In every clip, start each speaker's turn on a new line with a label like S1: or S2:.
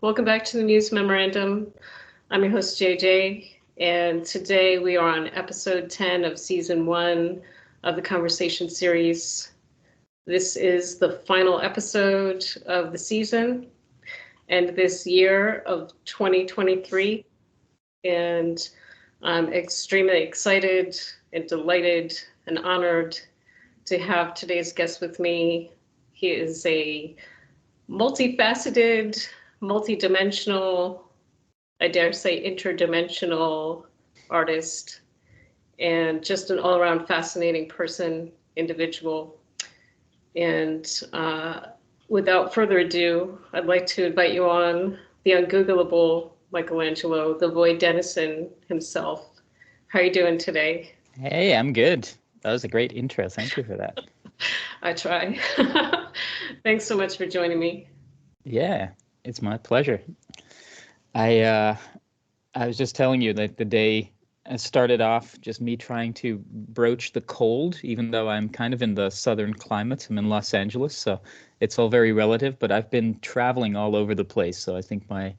S1: Welcome back to the Muse Memorandum. I'm your host, JJ, and today we are on episode 10 of season 1 of the conversation series. This is the final episode of the season and this year of 2023. And I'm extremely excited and delighted and honored to have today's guest with me. He is a multifaceted, multidimensional, I dare say interdimensional artist, and just an all-around fascinating person, individual. And without further ado, I'd like to invite you on the Ungoogleable Michaelangelo, the void denizen himself. How are you doing today?
S2: Hey, I'm good. That was a great intro. Thank you for that.
S1: I try. Thanks so much for joining me.
S2: Yeah, it's my pleasure. I was just telling you that the day started off just me trying to broach the cold, even though I'm kind of in the southern climate. I'm in Los Angeles, so it's all very relative, but I've been traveling all over the place. So I think my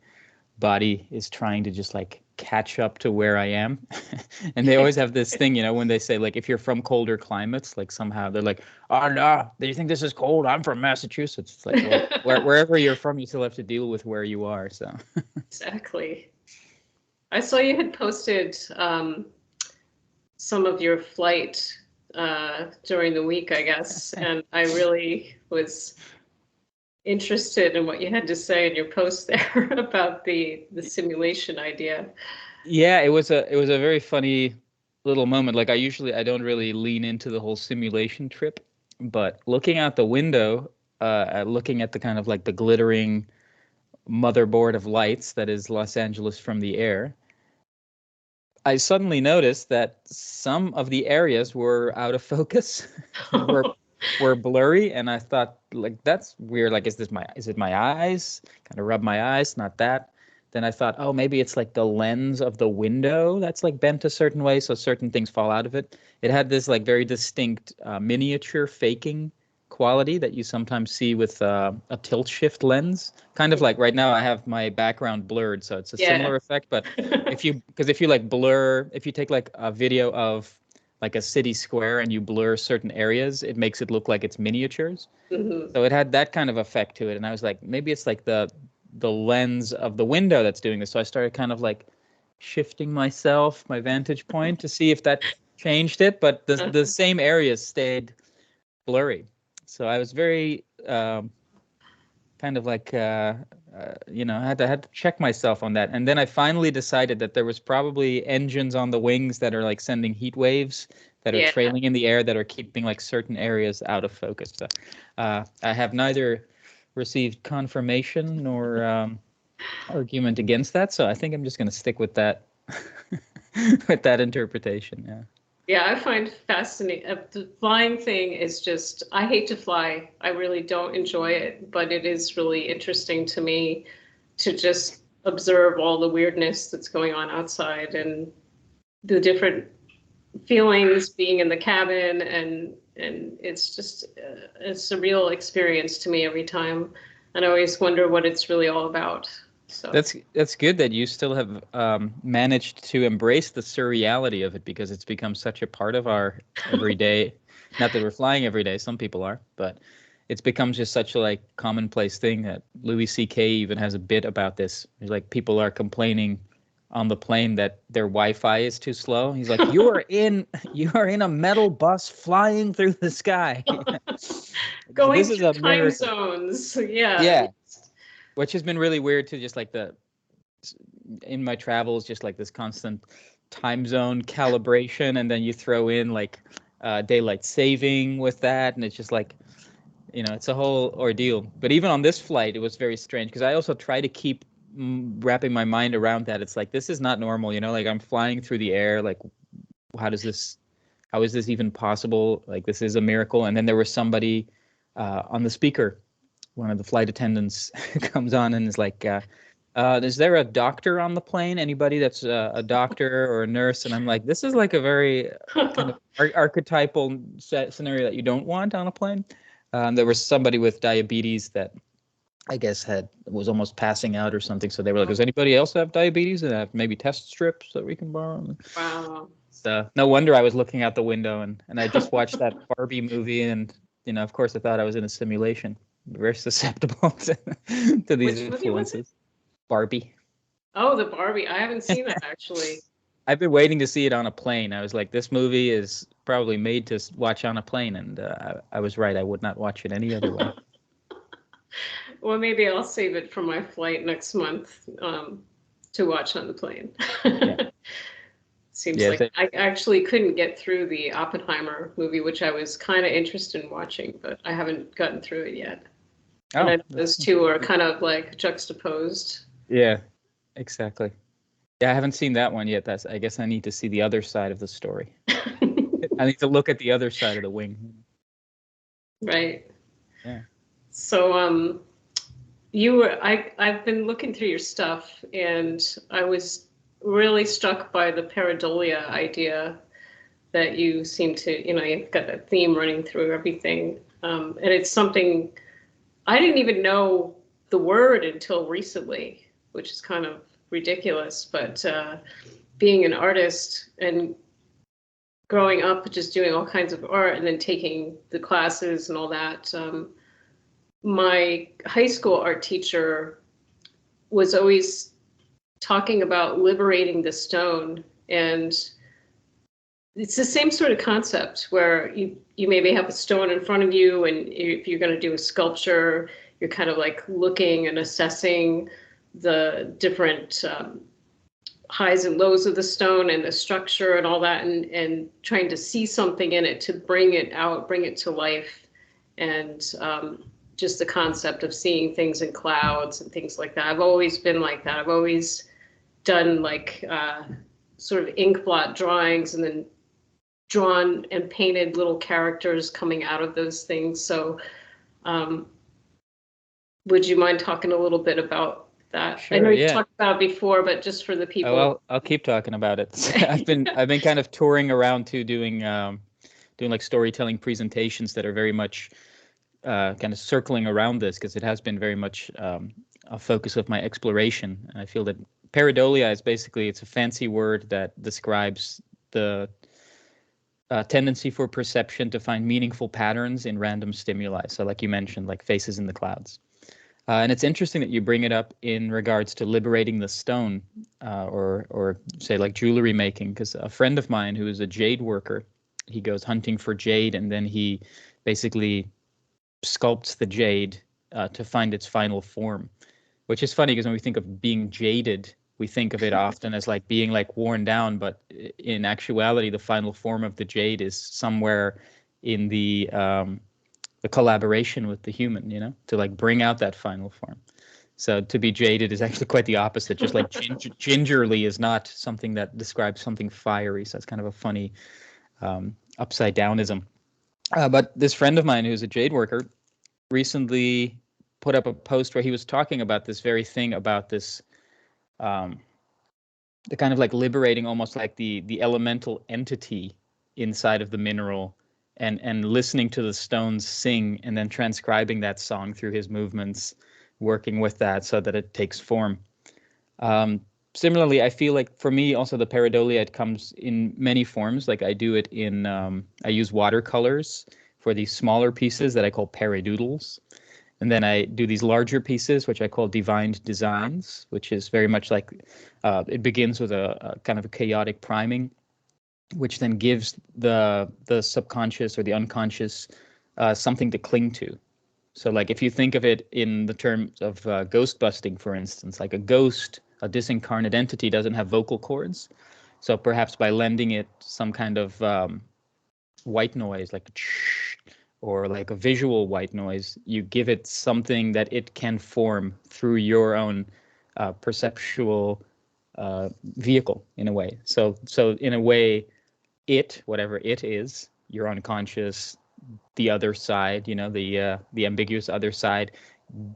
S2: body is trying to just like catch up to where I am. And they always have this thing, you know, when they say like if you're from colder climates, like somehow they're like, oh no, do you think this is cold? I'm from Massachusetts. It's like, well, wherever you're from, you still have to deal with where you are. So
S1: Exactly. I saw you had posted some of your flight during the week, I guess, and I really was interested in what you had to say in your post there about the simulation idea.
S2: yeah, it was a very funny little moment. Like I don't really lean into the whole simulation trip, but looking out the window, looking at the kind of like the glittering motherboard of lights that is Los Angeles from the air, I suddenly noticed that some of the areas were out of focus, were blurry, and I thought like that's weird. Like, is it my eyes? Kind of rub my eyes, not that. Then I thought, oh, maybe it's like the lens of the window that's like bent a certain way, so certain things fall out of it. It had this like very distinct miniature faking quality that you sometimes see with a tilt shift lens. Kind of like right now I have my background blurred, so it's a similar effect. But if you like blur, if you take like a video of like a city square and you blur certain areas, it makes it look like it's miniatures.
S1: Mm-hmm.
S2: So it had that kind of effect to it. And I was like, maybe it's like the lens of the window that's doing this. So I started kind of like shifting myself, my vantage point, to see if that changed it. But the same areas stayed blurry. So I was very kind of like, I had to check myself on that. And then I finally decided that there was probably engines on the wings that are like sending heat waves that are trailing in the air that are keeping like certain areas out of focus. So I have neither received confirmation nor argument against that. So I think I'm just going to stick with that, with that interpretation. Yeah.
S1: Yeah, I find fascinating. The flying thing is just, I hate to fly. I really don't enjoy it, but it is really interesting to me to just observe all the weirdness that's going on outside and the different feelings being in the cabin. And it's just a surreal experience to me every time. And I always wonder what it's really all about. So
S2: that's good that you still have managed to embrace the surreality of it, because it's become such a part of our everyday. Not that we're flying every day, some people are, but it's become just such a like commonplace thing that Louis C.K. even has a bit about this. Like people are complaining on the plane that their Wi-Fi is too slow. He's like, you are in a metal bus flying through the sky.
S1: Going through time zones.
S2: Yeah. Which has been really weird too, just like in my travels, just like this constant time zone calibration, and then you throw in like daylight saving with that, and it's just like, it's a whole ordeal. But even on this flight, it was very strange because I also try to keep wrapping my mind around that. It's like, this is not normal, like I'm flying through the air, like how is this even possible? Like this is a miracle. And then there was somebody on the speaker, one of the flight attendants comes on and is like, is there a doctor on the plane? Anybody that's a doctor or a nurse? And I'm like, this is like a very kind of archetypal scenario that you don't want on a plane. There was somebody with diabetes that I guess was almost passing out or something. So they were like, "Does anybody else have diabetes and have maybe test strips that we can borrow?"
S1: Wow.
S2: So no wonder I was looking out the window, and I just watched that Barbie movie, and of course I thought I was in a simulation. Very susceptible to these
S1: Which movie was it?
S2: influences. Barbie.
S1: Oh, the Barbie. I haven't seen that actually.
S2: I've been waiting to see it on a plane. I was like, this movie is probably made to watch on a plane, and I was right. I would not watch it any other way.
S1: Well, maybe I'll save it for my flight next month to watch on the plane.
S2: Yeah.
S1: Seems
S2: Yeah,
S1: like I actually couldn't get through the Oppenheimer movie, which I was kind of interested in watching, but I haven't gotten through it yet. And I know those two are kind of like juxtaposed.
S2: Yeah, exactly. Yeah, I haven't seen that one yet. I guess I need to see the other side of the story. I need to look at the other side of the wing.
S1: Right.
S2: Yeah.
S1: So I've been looking through your stuff, and I was really struck by the pareidolia idea that you seem to, you've got that theme running through everything. And it's something I didn't even know the word until recently, which is kind of ridiculous. But being an artist and growing up just doing all kinds of art and then taking the classes and all that, my high school art teacher was always talking about liberating the stone. And it's the same sort of concept where you maybe have a stone in front of you, and if you're going to do a sculpture, you're kind of like looking and assessing the different highs and lows of the stone and the structure and all that, and trying to see something in it to bring it out, bring it to life. And just the concept of seeing things in clouds and things like that. I've always been like that. I've always done like sort of ink blot drawings and then drawn and painted little characters coming out of those things. So would you mind talking a little bit about that?
S2: Sure,
S1: I know you've
S2: yeah.
S1: talked about it before, but just for the people.
S2: Oh, I'll keep talking about it. I've been kind of touring around too, doing like storytelling presentations that are very much kind of circling around this, because it has been very much a focus of my exploration. And I feel that pareidolia is basically, it's a fancy word that describes the tendency for perception to find meaningful patterns in random stimuli. So like you mentioned, like faces in the clouds. And it's interesting that you bring it up in regards to liberating the stone, or say like jewelry making, because a friend of mine who is a jade worker, he goes hunting for jade, and then he basically sculpts the jade to find its final form, which is funny because when we think of being jaded, we think of it often as like being like worn down, but in actuality, the final form of the jade is somewhere in the collaboration with the human, to like bring out that final form. So to be jaded is actually quite the opposite. Just like gingerly is not something that describes something fiery. So it's kind of a funny upside downism. But this friend of mine who's a jade worker recently put up a post where he was talking about this very thing, about this the kind of like liberating almost like the elemental entity inside of the mineral, and listening to the stones sing and then transcribing that song through his movements, working with that so that it takes form. Similarly, I feel like for me also the pareidolia, it comes in many forms. Like I do it in, I use watercolors for these smaller pieces that I call paraidoodles. And then I do these larger pieces, which I call divined designs, which is very much like, it begins with a kind of a chaotic priming, which then gives the subconscious or the unconscious something to cling to. So like if you think of it in the terms of ghost busting, for instance, like a ghost, a disincarnate entity, doesn't have vocal cords. So perhaps by lending it some kind of white noise, like or like a visual white noise, you give it something that it can form through your own perceptual vehicle in a way. So in a way, whatever it is, your unconscious, the other side, the ambiguous other side,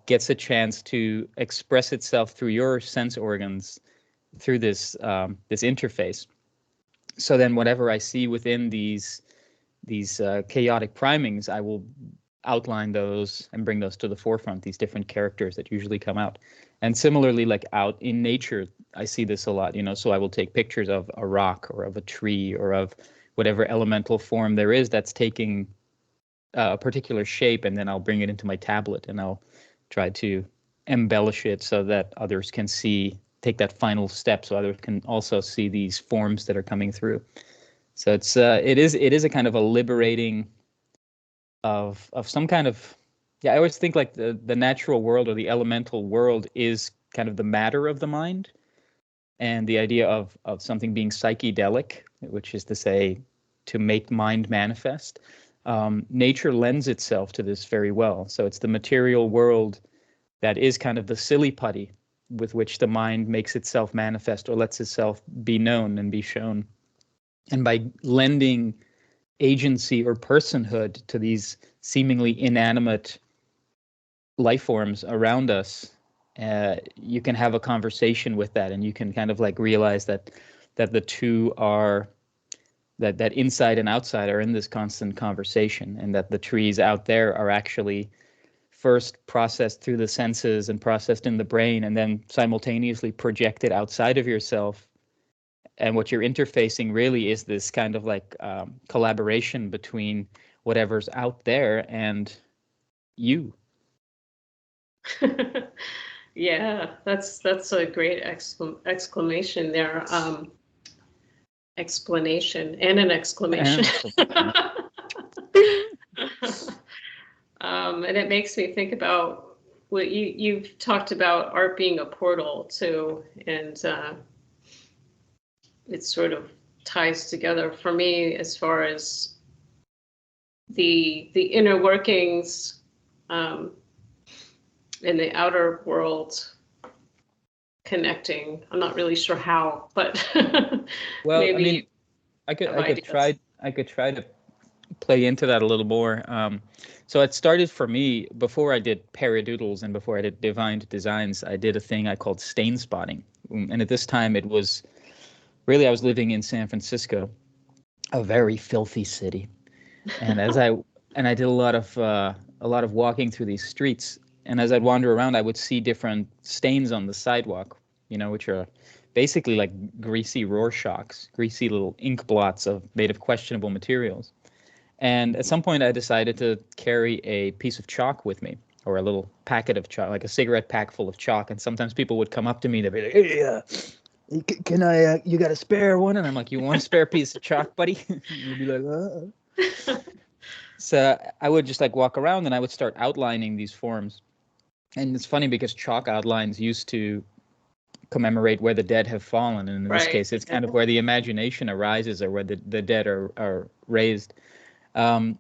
S2: gets a chance to express itself through your sense organs through this interface. So then whatever I see within these chaotic primings, I will outline those and bring those to the forefront, these different characters that usually come out. And similarly, like out in nature, I see this a lot, so I will take pictures of a rock or of a tree or of whatever elemental form there is that's taking a particular shape, and then I'll bring it into my tablet and I'll try to embellish it so that others can take that final step, so others can also see these forms that are coming through. So it is a kind of a liberating of some kind of, I always think like the natural world or the elemental world is kind of the matter of the mind, and the idea of something being psychedelic, which is to say to make mind manifest. Nature lends itself to this very well. So it's the material world that is kind of the silly putty with which the mind makes itself manifest or lets itself be known and be shown. And by lending agency or personhood to these seemingly inanimate life forms around us, you can have a conversation with that, and you can kind of like realize that the two are, that inside and outside are in this constant conversation, and that the trees out there are actually first processed through the senses and processed in the brain, and then simultaneously projected outside of yourself. And what you're interfacing really is this kind of like collaboration between whatever's out there and you.
S1: Yeah, that's a great exclamation there. Explanation and an exclamation. And it makes me think about what you've talked about, art being a portal too, and it sort of ties together for me as far as the inner workings in the outer world connecting. I'm not really sure how, but
S2: well,
S1: maybe
S2: I mean, I could try to play into that a little more. So it started for me before I did paradoodles and before I did divined designs. I did a thing I called stain spotting, and at this time it was really, I was living in San Francisco, a very filthy city, and I did a lot of walking through these streets. And as I'd wander around, I would see different stains on the sidewalk, which are basically like greasy Rorschachs, greasy little ink blots made of questionable materials. And at some point, I decided to carry a piece of chalk with me, or a little packet of chalk, like a cigarette pack full of chalk. And sometimes people would come up to me, they'd be like, "Hey, can I? You got a spare one?" And I'm like, "You want a spare piece of chalk, buddy?" You'd be like, So I would just like walk around and I would start outlining these forms. And it's funny because chalk outlines used to commemorate where the dead have fallen. And in this case, it's kind of where the imagination arises, or where the dead are raised. And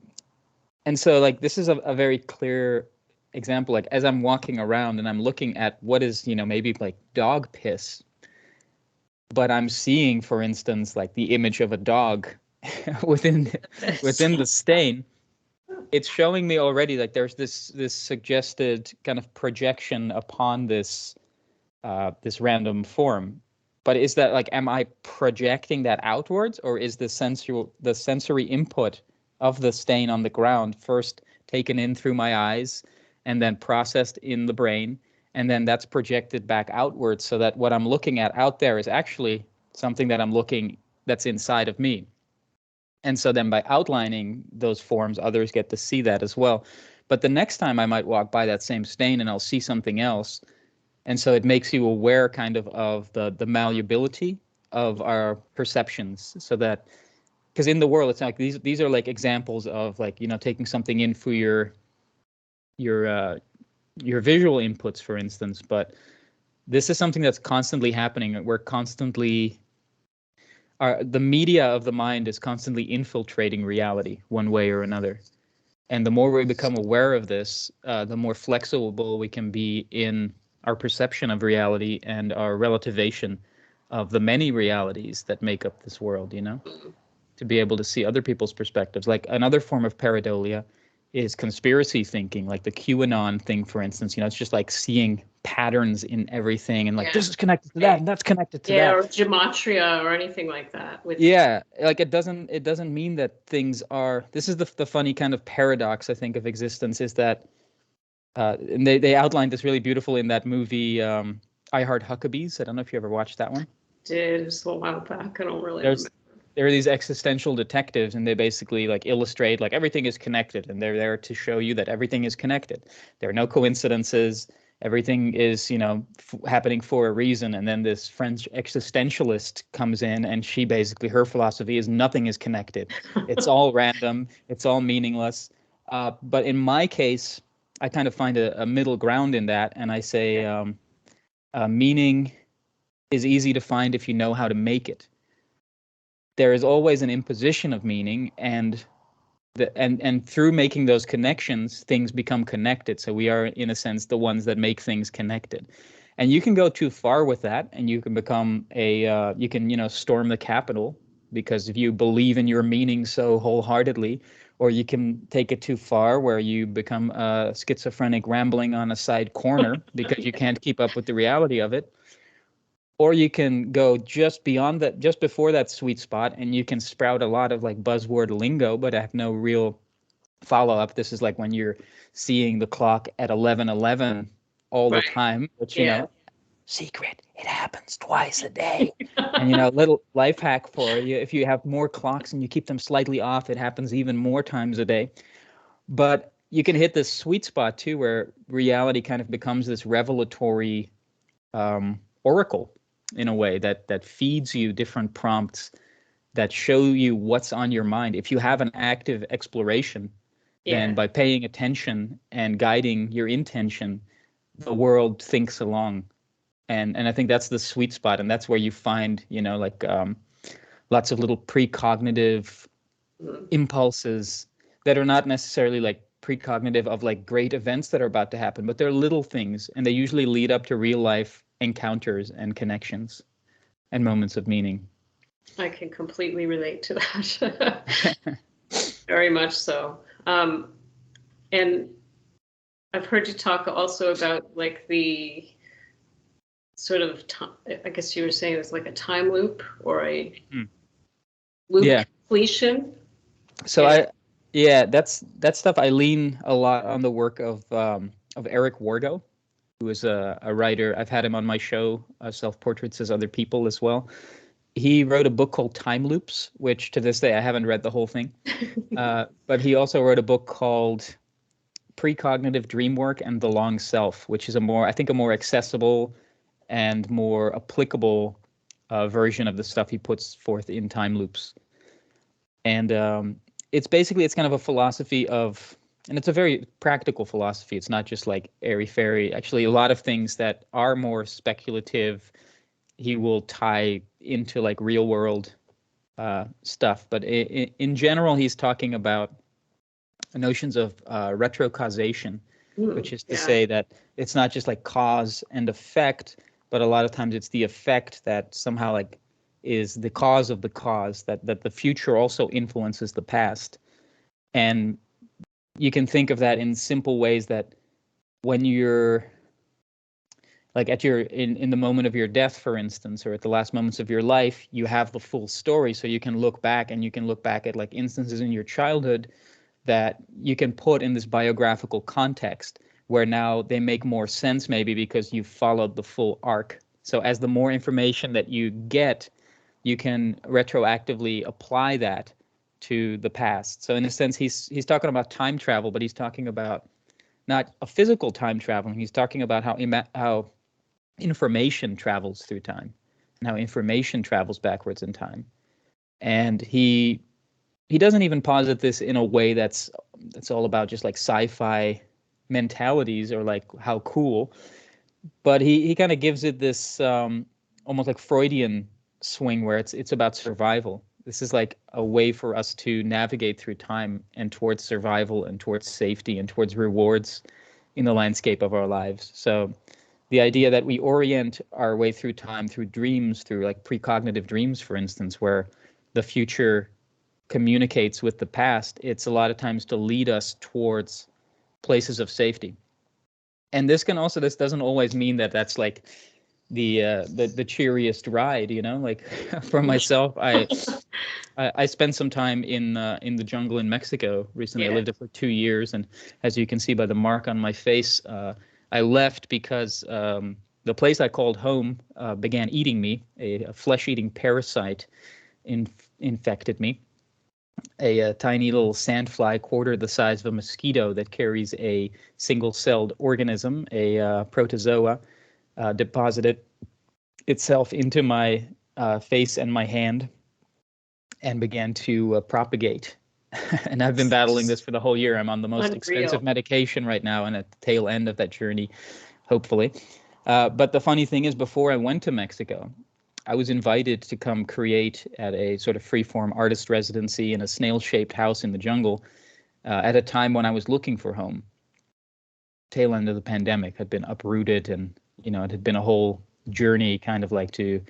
S2: so like this is a very clear example. Like as I'm walking around and I'm looking at what is, maybe like dog piss, but I'm seeing, for instance, like the image of a dog within the stain. It's showing me already like there's this suggested kind of projection upon this random form. But is that like, am I projecting that outwards, or is the sensory input of the stain on the ground first taken in through my eyes and then processed in the brain, and then that's projected back outwards, so that what I'm looking at out there is actually something that's inside of me? And so then by outlining those forms, others get to see that as well. But the next time I might walk by that same stain and I'll see something else. And so it makes you aware kind of the malleability of our perceptions, so that, because in the world, it's like these are like examples of like, taking something in for your visual inputs, for instance. But this is something that's constantly happening. We're constantly, the media of the mind is constantly infiltrating reality one way or another. And the more we become aware of this, the more flexible we can be in our perception of reality and our relativation of the many realities that make up this world, to be able to see other people's perspectives. Like another form of pareidolia is conspiracy thinking, like the QAnon thing, for instance. It's just like seeing patterns in everything, and like
S1: Yeah.
S2: this is connected to that, and that's connected to
S1: Yeah,
S2: that.
S1: or gematria or anything like that. With
S2: Yeah, like it doesn't mean that things are. This is the funny kind of paradox, I think, of existence, is that and they outlined this really beautiful in that movie, I Heart Huckabees. I don't know if you ever watched that one.
S1: did just a little while back. I don't really
S2: There's
S1: remember.
S2: there are these existential detectives, and they basically like illustrate like everything is connected, and they're there to show you that everything is connected. There are no coincidences. Everything is, happening for a reason. And then this French existentialist comes in, and she basically, her philosophy is nothing is connected. It's all random. It's all meaningless. But in my case, I kind of find a middle ground in that, and I say meaning is easy to find if you know how to make it. There is always an imposition of meaning, and through making those connections, things become connected. So we are, in a sense, the ones that make things connected. And you can go too far with that, and you can become you can, storm the Capitol because if you believe in your meaning so wholeheartedly, or you can take it too far where you become schizophrenic rambling on a side corner because you can't keep up with the reality of it. Or you can go just beyond that, just before that sweet spot, and you can sprout a lot of like buzzword lingo, but have no real follow up. This is like when you're seeing the clock at 11:11 all the
S1: Right.
S2: time, which,
S1: Yeah.
S2: secret, it happens twice a day. And, little life hack for you. If you have more clocks and you keep them slightly off, it happens even more times a day. But you can hit this sweet spot too, where reality kind of becomes this revelatory oracle in a way that feeds you different prompts that show you what's on your mind. If you have an active exploration, then
S1: Yeah.
S2: by paying attention and guiding your intention, the world thinks along. And I think that's the sweet spot, and that's where you find, like lots of little precognitive
S1: Mhm.
S2: impulses that are not necessarily like precognitive of like great events that are about to happen, but they're little things, and they usually lead up to real life encounters and connections and moments of meaning.
S1: I can completely relate to that. Very much so. And I've heard you talk also about like the sort of time, I guess you were saying it's like a time loop or a loop
S2: Yeah.
S1: completion.
S2: So
S1: Yeah.
S2: that's stuff. I lean a lot on the work of Eric Wargo, who is a writer. I've had him on my show, Self Portraits as Other People as well. He wrote a book called Time Loops, which to this day I haven't read the whole thing. But he also wrote a book called Precognitive Dream Work and the Long Self, which is I think, a more accessible and more applicable version of the stuff he puts forth in Time Loops. And it's kind of a philosophy of, and it's a very practical philosophy. It's not just like airy fairy. Actually, a lot of things that are more speculative, he will tie into like real world stuff. But in general, he's talking about notions of retrocausation, which is to
S1: Yeah.
S2: say that it's not just like cause and effect, but a lot of times it's the effect that somehow like is the cause of the cause, that the future also influences the past. And you can think of that in simple ways, that when you're like in the moment of your death, for instance, or at the last moments of your life, you have the full story. So you can look back, and you can look back at like instances in your childhood that you can put in this biographical context, where now they make more sense, maybe because you've followed the full arc. So as the more information that you get, you can retroactively apply that to the past. So in a sense, he's talking about time travel, but he's talking about not a physical time traveling. He's talking about how information travels through time, and how information travels backwards in time. And he doesn't even posit this in a way that's all about just like sci-fi mentalities or like how cool, but he kind of gives it this almost like Freudian swing, where it's about survival. This is like a way for us to navigate through time and towards survival and towards safety and towards rewards in the landscape of our lives. So the idea that we orient our way through time through dreams, through like precognitive dreams, for instance, where the future communicates with the past, it's a lot of times to lead us towards places of safety. And this doesn't always mean that that's like the cheeriest ride, you know. Like for myself, I spent some time in the jungle in Mexico recently. I
S1: Yeah.
S2: lived there for 2 years, and as you can see by the mark on my face, I left because the place I called home began eating me. A flesh-eating parasite infected me. A tiny little sandfly, quarter the size of a mosquito, that carries a single-celled organism, a protozoa, deposited itself into my face and my hand and began to propagate. And I've been battling this for the whole year. I'm on the most expensive medication right now and at the tail end of that journey, hopefully. But the funny thing is, before I went to Mexico, I was invited to come create at a sort of freeform artist residency in a snail-shaped house in the jungle at a time when I was looking for home. Tail end of the pandemic, had been uprooted, and it had been a whole journey, kind of like to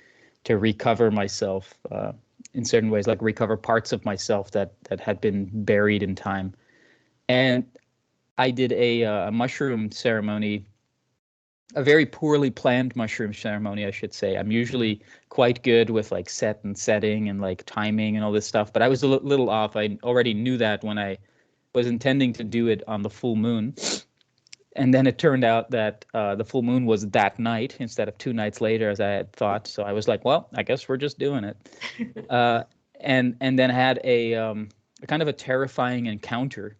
S2: recover myself in certain ways, like recover parts of myself that had been buried in time. And I did a mushroom ceremony, a very poorly planned mushroom ceremony, I should say. I'm usually quite good with like set and setting and like timing and all this stuff, but I was a little off. I already knew that when I was intending to do it on the full moon. And then it turned out that the full moon was that night instead of 2 nights later, as I had thought. So I was like, well, I guess we're just doing it. And then had a kind of a terrifying encounter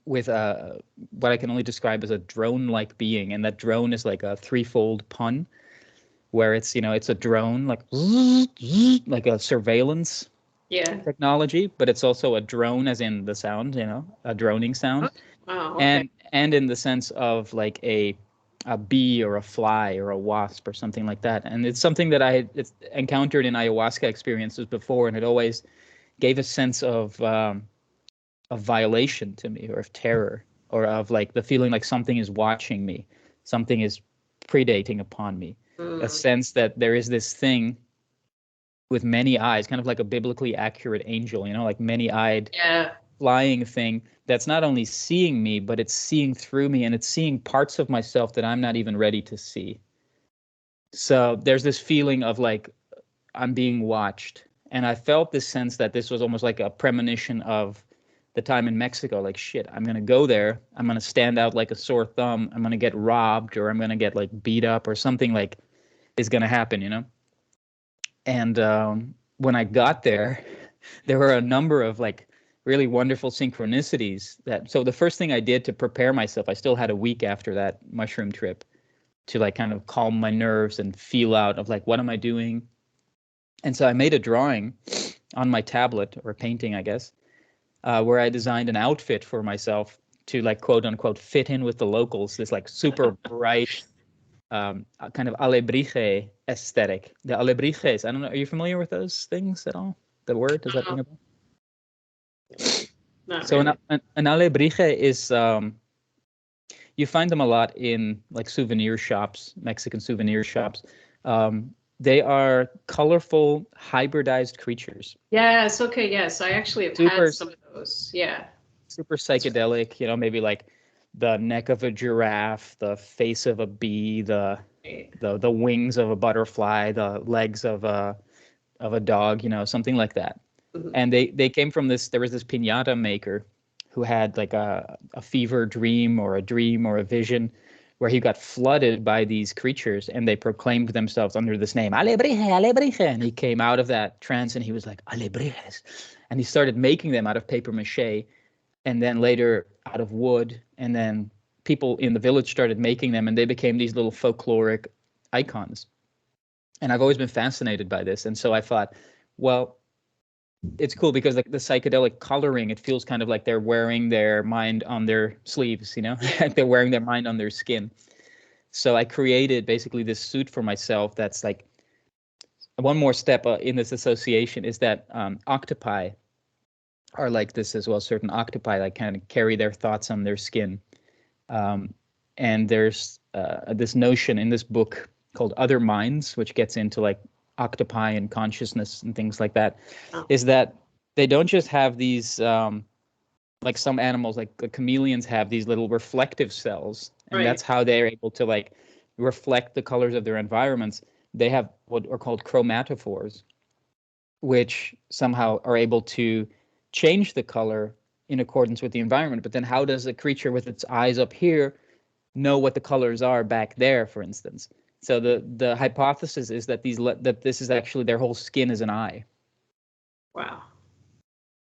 S2: with what I can only describe as a drone-like being. And that drone is like a threefold pun, where it's a drone, like a surveillance technology, but it's also a drone, as in the sound, a droning sound.
S1: Wow, okay.
S2: And in the sense of like a bee or a fly or a wasp or something like that. And it's something that I had encountered in ayahuasca experiences before, and it always gave a sense of violation to me, or of terror, or of like the feeling like something is watching me, something is predating upon me. A sense that there is this thing with many eyes, kind of like a biblically accurate angel, like many-eyed flying thing that's not only seeing me, but it's seeing through me, and it's seeing parts of myself that I'm not even ready to see. So there's this feeling of like I'm being watched. And I felt this sense that this was almost like a premonition of the time in Mexico. Like, shit, I'm going to go there. I'm going to stand out like a sore thumb. I'm going to get robbed, or I'm going to get like beat up, or something like is going to happen, And when I got there, there were a number of like really wonderful synchronicities. So the first thing I did to prepare myself, I still had a week after that mushroom trip to like kind of calm my nerves and feel out of like, what am I doing? And so I made a drawing on my tablet, or a painting, I guess, where I designed an outfit for myself to like, quote unquote, fit in with the locals. This like super bright kind of alebrije aesthetic. The alebrijes, I don't know, are you familiar with those things at all? The word, does that ring a bell? So really. An alebrije is, you find them a lot in like souvenir shops, Mexican souvenir shops. They are colorful, hybridized creatures.
S1: Yes, okay, yes. I actually have had some of those. Yeah.
S2: Super psychedelic, maybe like the neck of a giraffe, the face of a bee, the wings of a butterfly, the legs of a dog, something like that. Mm-hmm. And they came from this. There was this piñata maker who had like a fever dream or a vision where he got flooded by these creatures, and they proclaimed themselves under this name, Alebrije, Alebrije. And he came out of that trance and he was like, Alebrijes. And he started making them out of paper mache, and then later out of wood. And then people in the village started making them, and they became these little folkloric icons. And I've always been fascinated by this. And so I thought, well, it's cool because the psychedelic coloring, it feels kind of like they're wearing their mind on their sleeves, like they're wearing their mind on their skin. So I created basically this suit for myself that's like, one more step in this association is that octopi are like this as well. Certain octopi like kind of carry their thoughts on their skin. And there's this notion in this book called Other Minds, which gets into like octopi and consciousness and things like that, is that they don't just have these like some animals, like the chameleons, have these little reflective cells, and
S1: Right.
S2: that's how they're able to like reflect the colors of their environments. They have what are called chromatophores, which somehow are able to change the color in accordance with the environment. But then how does a creature with its eyes up here know what the colors are back there, for instance? So the hypothesis is that that this is actually their whole skin is an eye.
S1: Wow.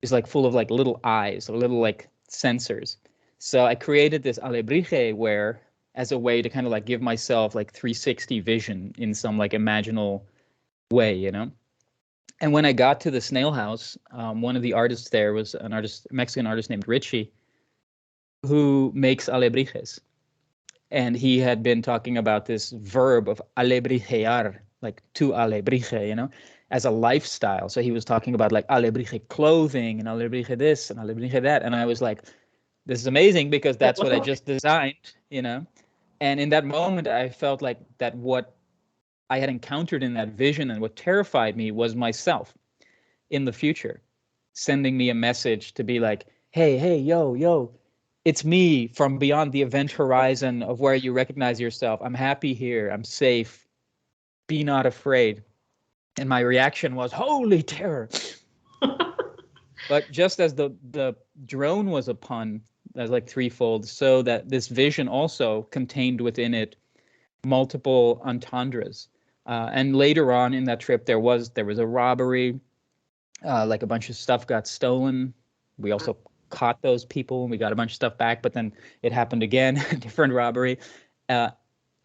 S2: It's like full of like little eyes or little like sensors. So I created this alebrije where as a way to kind of like give myself like 360 vision in some like imaginal way, you know? And when I got to the snail house, one of the artists there was an artist, Mexican artist named Richie, who makes alebrijes. And he had been talking about this verb of alebrijear, like to alebrije, you know, as a lifestyle. So he was talking about like alebrije clothing and alebrije this and alebrije that. And I was like, this is amazing because that's what I just designed, you know. And in that moment, I felt like that what I had encountered in that vision and what terrified me was myself in the future, sending me a message to be like, hey, yo, it's me from beyond the event horizon of where you recognize yourself. I'm happy here. I'm safe. Be not afraid. And my reaction was, holy terror. But just as the drone was a pun, as like threefold, so that this vision also contained within it multiple entendres. And later on in that trip, there was a robbery. Like a bunch of stuff got stolen. We also caught those people and we got a bunch of stuff back, but then it happened again, different robbery,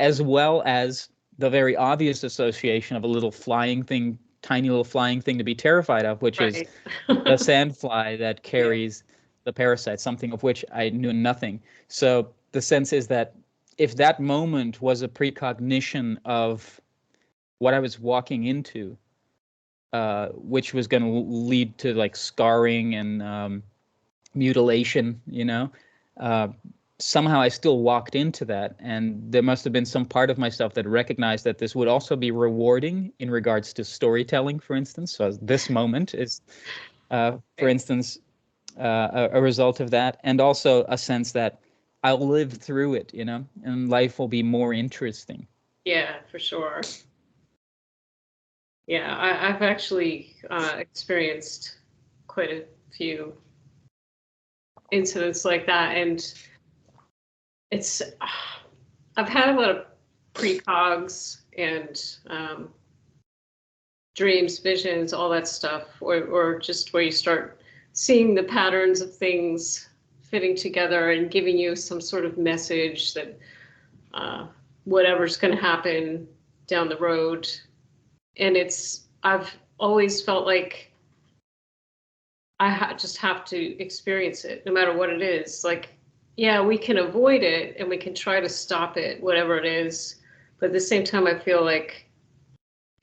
S2: as well as the very obvious association of a little flying thing, tiny little flying thing to be terrified of, which is the sandfly that carries the parasite, something of which I knew nothing. So the sense is that if that moment was a precognition of what I was walking into, which was going to lead to like scarring and mutilation, you know. Somehow I still walked into that, and there must have been some part of myself that recognized that this would also be rewarding in regards to storytelling, for instance. So this moment is, for instance, a result of that, and also a sense that I'll live through it, you know, and life will be more interesting.
S1: Yeah, for sure. Yeah, I've actually experienced quite a few incidents like that, and it's I've had a lot of precogs and dreams, visions, all that stuff, or just where you start seeing the patterns of things fitting together and giving you some sort of message that whatever's going to happen down the road. And I've always felt like just have to experience it, no matter what it is. Like, yeah, we can avoid it and we can try to stop it, whatever it is. But at the same time, I feel like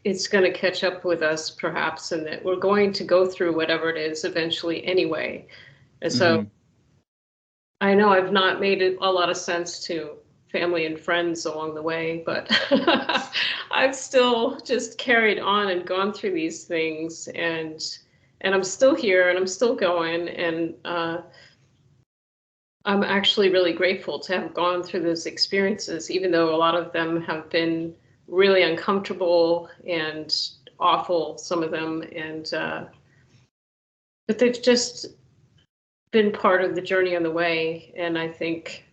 S1: it's going to catch up with us, perhaps, and that we're going to go through whatever it is eventually anyway. And so I know I've not made it a lot of sense to family and friends along the way, but I've still just carried on and gone through these things, and I'm still here and I'm still going, and I'm actually really grateful to have gone through those experiences, even though a lot of them have been really uncomfortable and awful, some of them, and but they've just been part of the journey on the way, and I think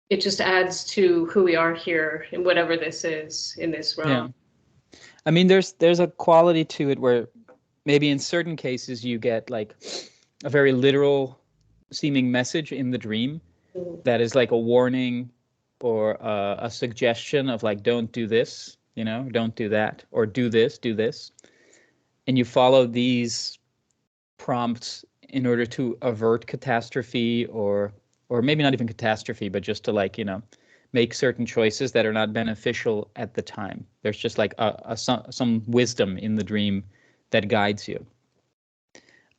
S1: it just adds to who we are here in whatever this is in this realm.
S2: Yeah. I mean, there's a quality to it where maybe in certain cases you get like a very literal seeming message in the dream that is like a warning or a suggestion of like, don't do this, you know, don't do that, or do this, and you follow these prompts in order to avert catastrophe, or maybe not even catastrophe, but just to like, you know, make certain choices that are not beneficial at the time. There's just like some wisdom in the dream that guides you.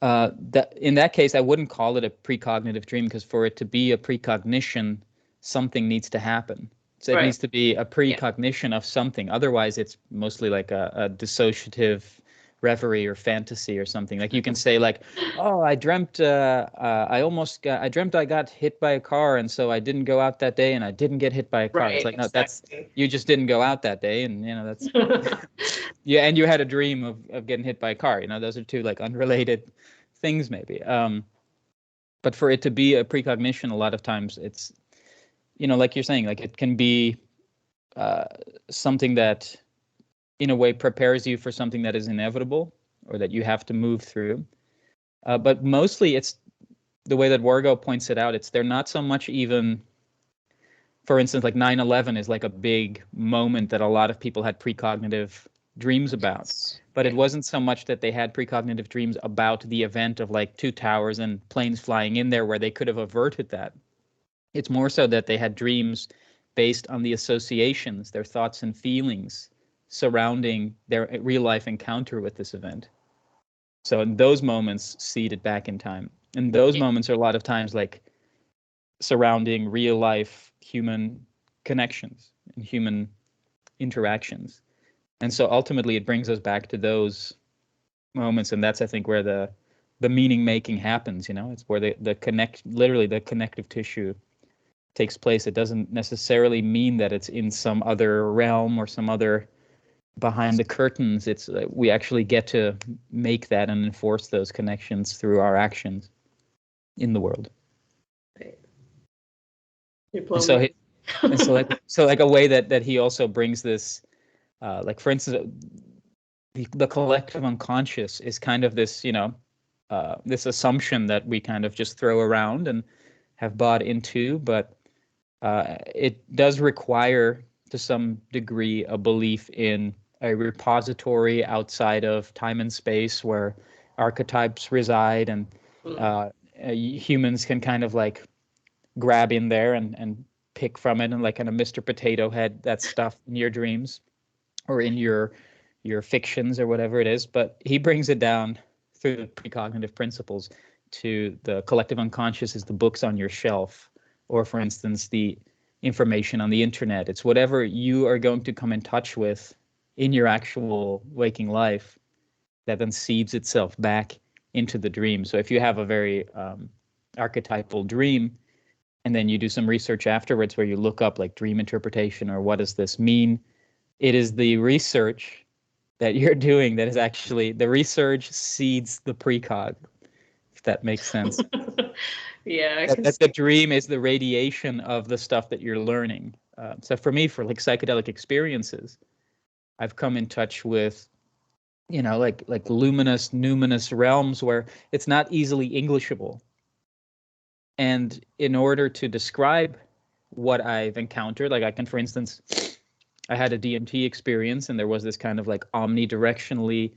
S2: That in that case, I wouldn't call it a precognitive dream, because for it to be a precognition, something needs to happen. So it needs to be a precognition of something. Otherwise, it's mostly like a dissociative reverie or fantasy or something. Like you can say like, oh, I dreamt I dreamt I got hit by a car, and so I didn't go out that day, and I didn't get hit by a car. It's
S1: Right,
S2: like, no,
S1: exactly.
S2: you just didn't go out that day, and that's yeah, and you had a dream of getting hit by a car. Those are two like unrelated things maybe. But for it to be a precognition, a lot of times it's, like you're saying, like it can be something that in a way prepares you for something that is inevitable or that you have to move through. But mostly it's the way that Wargo points it out. They're not so much even, for instance, like 9/11 is like a big moment that a lot of people had precognitive dreams about. But it wasn't so much that they had precognitive dreams about the event of like two towers and planes flying in there where they could have averted that. It's more so that they had dreams based on the associations, their thoughts and feelings surrounding their real life encounter with this event. So in those moments, seeded back in time. And those moments are a lot of times like surrounding real life human connections and human interactions. And so ultimately it brings us back to those moments. And that's, I think, where the meaning making happens, it's where literally the connective tissue takes place. It doesn't necessarily mean that it's in some other realm or some other behind the curtains. It's we actually get to make that and enforce those connections through our actions in the world. So like a way that he also brings this, like for instance, the collective unconscious is kind of this, this assumption that we kind of just throw around and have bought into, but it does require to some degree a belief in a repository outside of time and space where archetypes reside, and humans can kind of like grab in there and pick from it, and like in a Mr. Potato Head, that stuff in your dreams or in your fictions or whatever it is. But he brings it down through the precognitive principles to the collective unconscious is the books on your shelf, or for instance, the information on the internet. It's whatever you are going to come in touch with in your actual waking life that then seeds itself back into the dream. So if you have a very archetypal dream, and then you do some research afterwards where you look up like dream interpretation or what does this mean, it is the research that you're doing that is actually, the research seeds the precog, if that makes sense.
S1: Yeah,
S2: that the dream is the radiation of the stuff that you're learning. So for me, for like psychedelic experiences, I've come in touch with, like luminous, numinous realms where it's not easily Englishable. And in order to describe what I've encountered, like I can, for instance, I had a DMT experience, and there was this kind of like omnidirectionally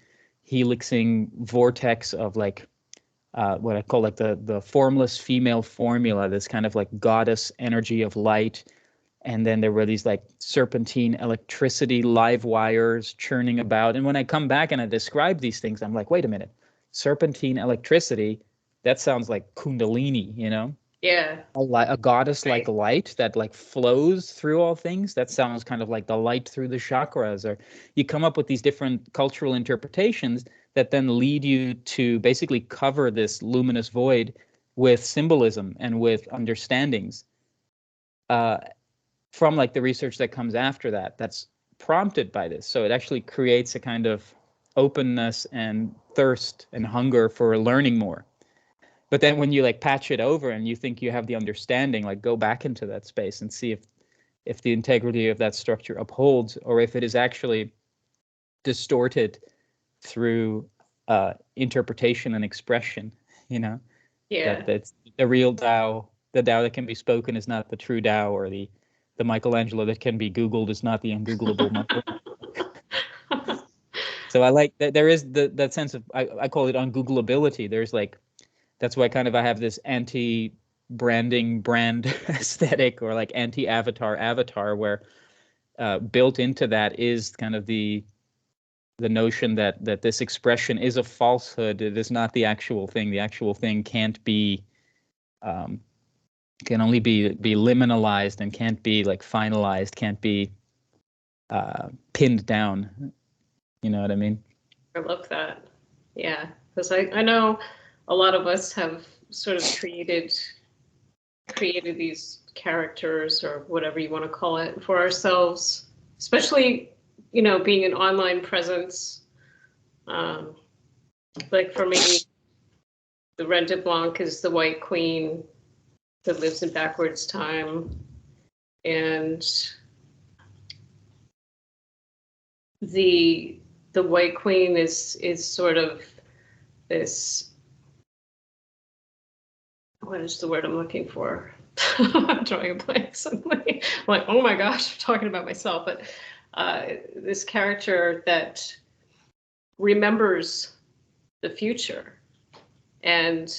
S2: helixing vortex of like what I call like the formless female formula, this kind of like goddess energy of light. And then there were these like serpentine electricity live wires churning about. And when I come back and I describe these things, I'm like, wait a minute, serpentine electricity, that sounds like Kundalini,
S1: Yeah.
S2: A goddess like light that like flows through all things. That sounds kind of like the light through the chakras. Or you come up with these different cultural interpretations that then lead you to basically cover this luminous void with symbolism and with understandings from like the research that comes after that, that's prompted by this. So it actually creates a kind of openness and thirst and hunger for learning more. But then when you like patch it over and you think you have the understanding, like go back into that space and see if the integrity of that structure upholds, or if it is actually distorted through interpretation and expression, Yeah. That's the real Tao. The Tao that can be spoken is not the true Tao, or the Michelangelo that can be Googled is not the ungoogleable Michelangelo. So I like that there is that sense of, I call it ungoogleability. There's like, that's why kind of I have this anti-branding brand aesthetic, or like anti-avatar where built into that is kind of the notion that this expression is a falsehood. It is not the actual thing. The actual thing can't be, can only be liminalized, and can't be like finalized, can't be pinned down. You know what I mean?
S1: I love that. Yeah, because I know a lot of us have sort of created these characters or whatever you want to call it for ourselves, especially, being an online presence. Um, like for me, the Red de Blanc is the White Queen that lives in backwards time. And the White Queen is sort of this, what is the word I'm looking for? I'm drawing a blank suddenly. I'm like, oh my gosh, I'm talking about myself. But this character that remembers the future. And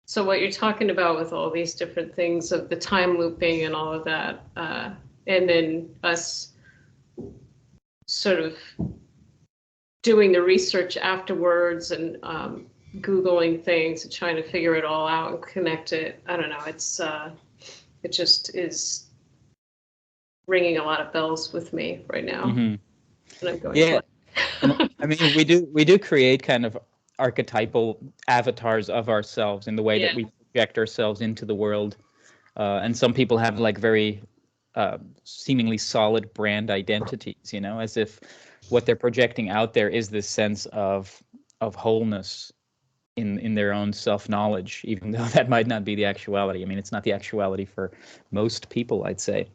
S1: so what you're talking about with all these different things of the time looping and all of that, and then us sort of doing the research afterwards and Googling things and trying to figure it all out and connect it. I don't know. It just is ringing a lot of bells with me right now.
S2: Mm-hmm.
S1: And I'm going,
S2: Yeah. And I mean, we do create kind of archetypal avatars of ourselves in the way that we project ourselves into the world. And some people have like very seemingly solid brand identities, as if what they're projecting out there is this sense of wholeness in their own self-knowledge, even though that might not be the actuality. I mean, it's not the actuality for most people, I'd say.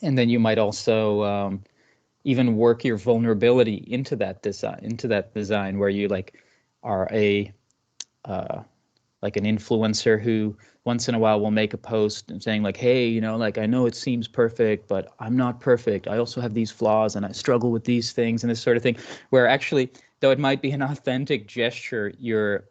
S2: And then you might also even work your vulnerability into that design where you like are a like an influencer who once in a while will make a post and saying like, hey, like I know it seems perfect, but I'm not perfect. I also have these flaws and I struggle with these things and this sort of thing, where actually, though it might be an authentic gesture, your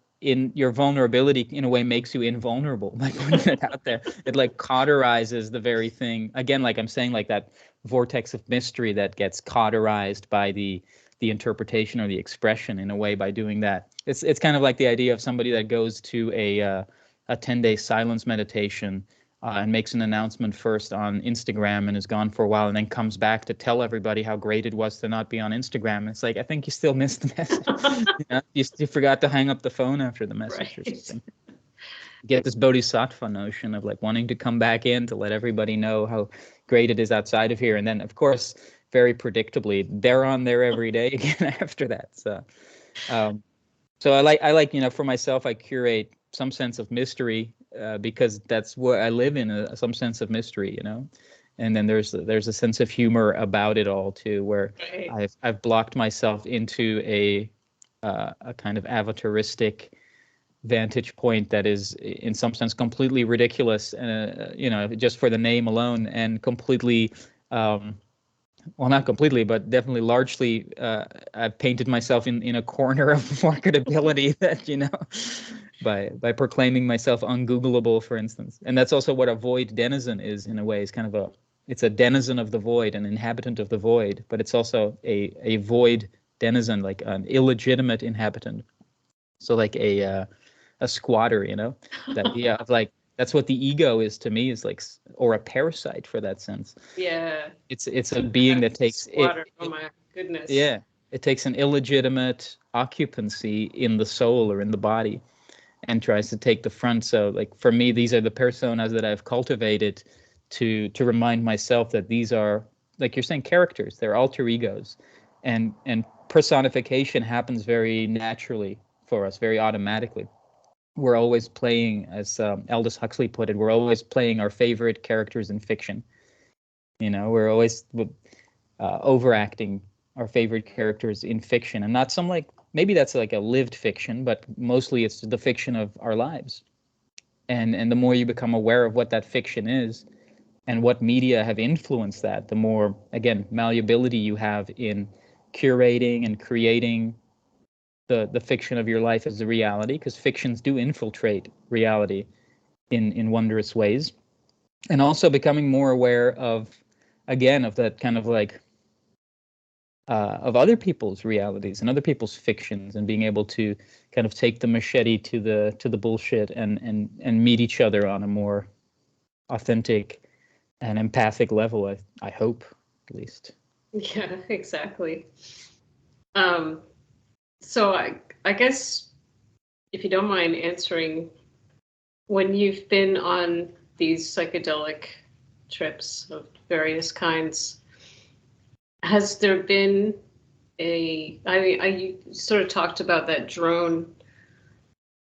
S2: vulnerability in a way makes you invulnerable by putting it out there. It like cauterizes the very thing. Again, like I'm saying, like that vortex of mystery that gets cauterized by the interpretation or the expression in a way by doing that. It's kind of like the idea of somebody that goes to a 10-day silence meditation and makes an announcement first on Instagram and is gone for a while and then comes back to tell everybody how great it was to not be on Instagram. And it's like, I think you still missed the message. You forgot to hang up the phone after the message or something. Get this bodhisattva notion of like wanting to come back in to let everybody know how great it is outside of here. And then, of course, very predictably, they're on there every day again after that. So I like, for myself, I curate some sense of mystery because that's what I live in, some sense of mystery, And then there's a sense of humor about it all too, where I've blocked myself into a kind of avataristic vantage point that is in some sense completely ridiculous, just for the name alone, and completely well, not completely, but definitely largely, I've painted myself in a corner of marketability that, by proclaiming myself ungoogleable, for instance. And that's also what a void denizen is in a way. It's kind of it's a denizen of the void, an inhabitant of the void, but it's also a void denizen, like an illegitimate inhabitant. So like a squatter, that idea of like, that's what the ego is to me, is like, or a parasite for that sense.
S1: Yeah.
S2: It's a being that takes
S1: water. Oh my goodness.
S2: Yeah, it takes an illegitimate occupancy in the soul or in the body and tries to take the front. So like for me, these are the personas that I've cultivated to remind myself that these are, like you're saying, characters. They're alter egos, and personification happens very naturally for us, very automatically. We're always playing, as Aldous Huxley put it, we're always playing our favorite characters in fiction. We're always overacting our favorite characters in fiction, and not some, like, maybe that's like a lived fiction, but mostly it's the fiction of our lives. And the more you become aware of what that fiction is and what media have influenced that, the more, again, malleability you have in curating and creating the fiction of your life as a reality, because fictions do infiltrate reality in wondrous ways. And also becoming more aware of, again, of that kind of like of other people's realities and other people's fictions, and being able to kind of take the machete to the bullshit and meet each other on a more authentic and empathic level. I hope, at least.
S1: Yeah, exactly. So I guess if you don't mind answering, when you've been on these psychedelic trips of various kinds, has there been you sort of talked about that drone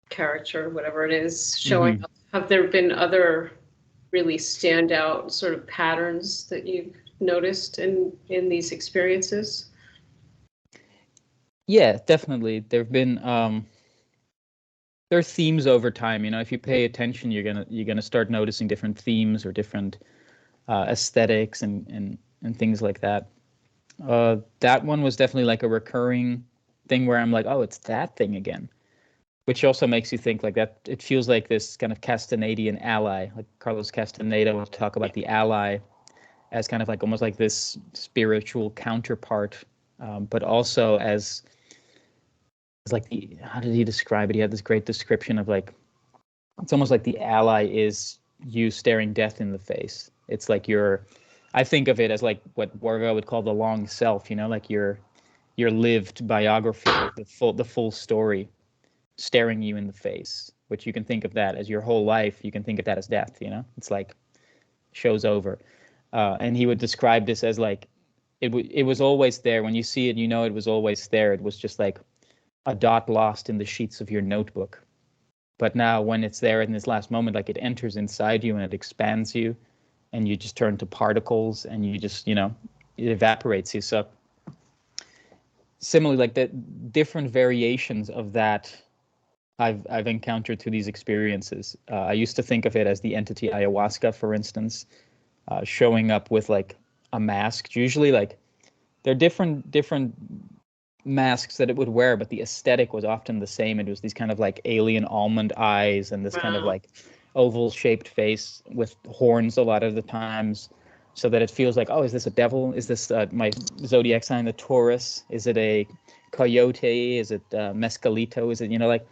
S1: character, whatever it is, showing
S2: Mm-hmm.
S1: up. Have there been other really standout sort of patterns that you've noticed in these experiences?
S2: Yeah, definitely. There've been there are themes over time. You know, if you pay attention, you're gonna start noticing different themes or different aesthetics and things like that. That one was definitely like a recurring thing where I'm like, oh, it's that thing again, which also makes you think like that. It feels like this kind of Castanedian ally, like Carlos Castaneda would talk about the ally as kind of like almost like this spiritual counterpart, but also as like the, how did he describe it? He had this great description of like, it's almost like the ally is you staring death in the face. It's like I think of it as like what Wargo would call the long self, you know, like your lived biography, like the full story staring you in the face, which you can think of that as your whole life. You can think of that as death, you know, it's like show's over. And he would describe this as like, it was always there. When you see it, you know, it was always there. It was just like a dot lost in the sheets of your notebook. But now when it's there in this last moment, like it enters inside you and it expands you and you just turn to particles and you just, you know, it evaporates you. So similarly, like the different variations of that I've encountered through these experiences. I used to think of it as the entity ayahuasca, for instance, showing up with like a mask. Usually, like there are different masks that it would wear, but the aesthetic was often the same. It was these kind of like alien almond eyes and this kind of
S1: Wow.
S2: like oval shaped face with horns a lot of the times, so that it feels like, oh, is this a devil? Is this my zodiac sign, the Taurus? Is it a coyote? Is it mescalito? Is it, you know, like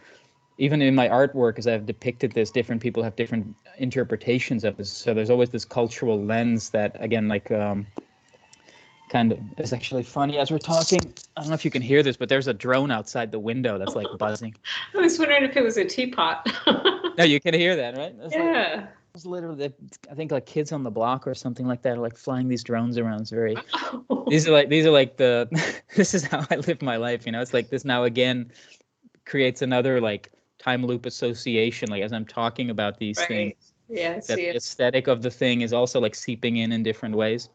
S2: even in my artwork, as I've depicted this, different people have different interpretations of this. So there's always this cultural lens that, again, like kind of, it's actually funny as we're talking. I don't know if you can hear this, but there's a drone outside the window that's like buzzing.
S1: I was wondering if it was a teapot.
S2: No, you can hear that, right?
S1: Yeah.
S2: It's literally, I think like Kids on the Block or something like that are like flying these drones around. It's very, these are like the, this is how I live my life. You know, it's like this now again creates another like time loop association. Like as I'm talking about these things,
S1: Right. Yeah, I
S2: that
S1: see
S2: the
S1: it.
S2: aesthetic of the thing is also like seeping in different ways.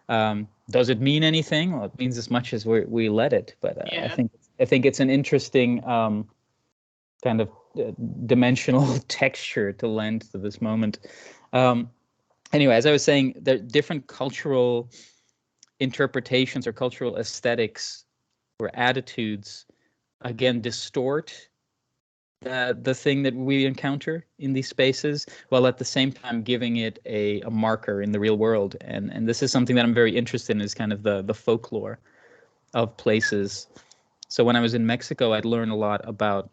S2: Does it mean anything? Well, it means as much as we let it. But
S1: Yeah.
S2: I think it's an interesting kind of dimensional texture to lend to this moment. Um, anyway, as I was saying, there are different cultural interpretations or cultural aesthetics or attitudes again distort the thing that we encounter in these spaces, while at the same time giving it a marker in the real world. And this is something that I'm very interested in, is kind of the folklore of places. So when I was in Mexico, I'd learn a lot about,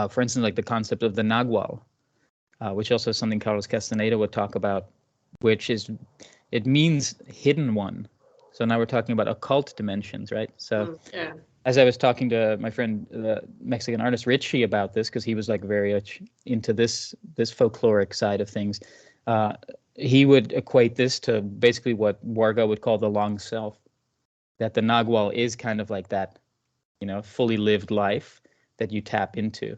S2: for instance, like the concept of the Nagual, which also is something Carlos Castaneda would talk about, which is, it means hidden one. So now we're talking about occult dimensions, right? So
S1: Yeah.
S2: as I was talking to my friend, the Mexican artist Richie, about this, because he was like very much into this folkloric side of things, uh, he would equate this to basically what Warga would call the long self. That the Nagual is kind of like that, you know, fully lived life that you tap into,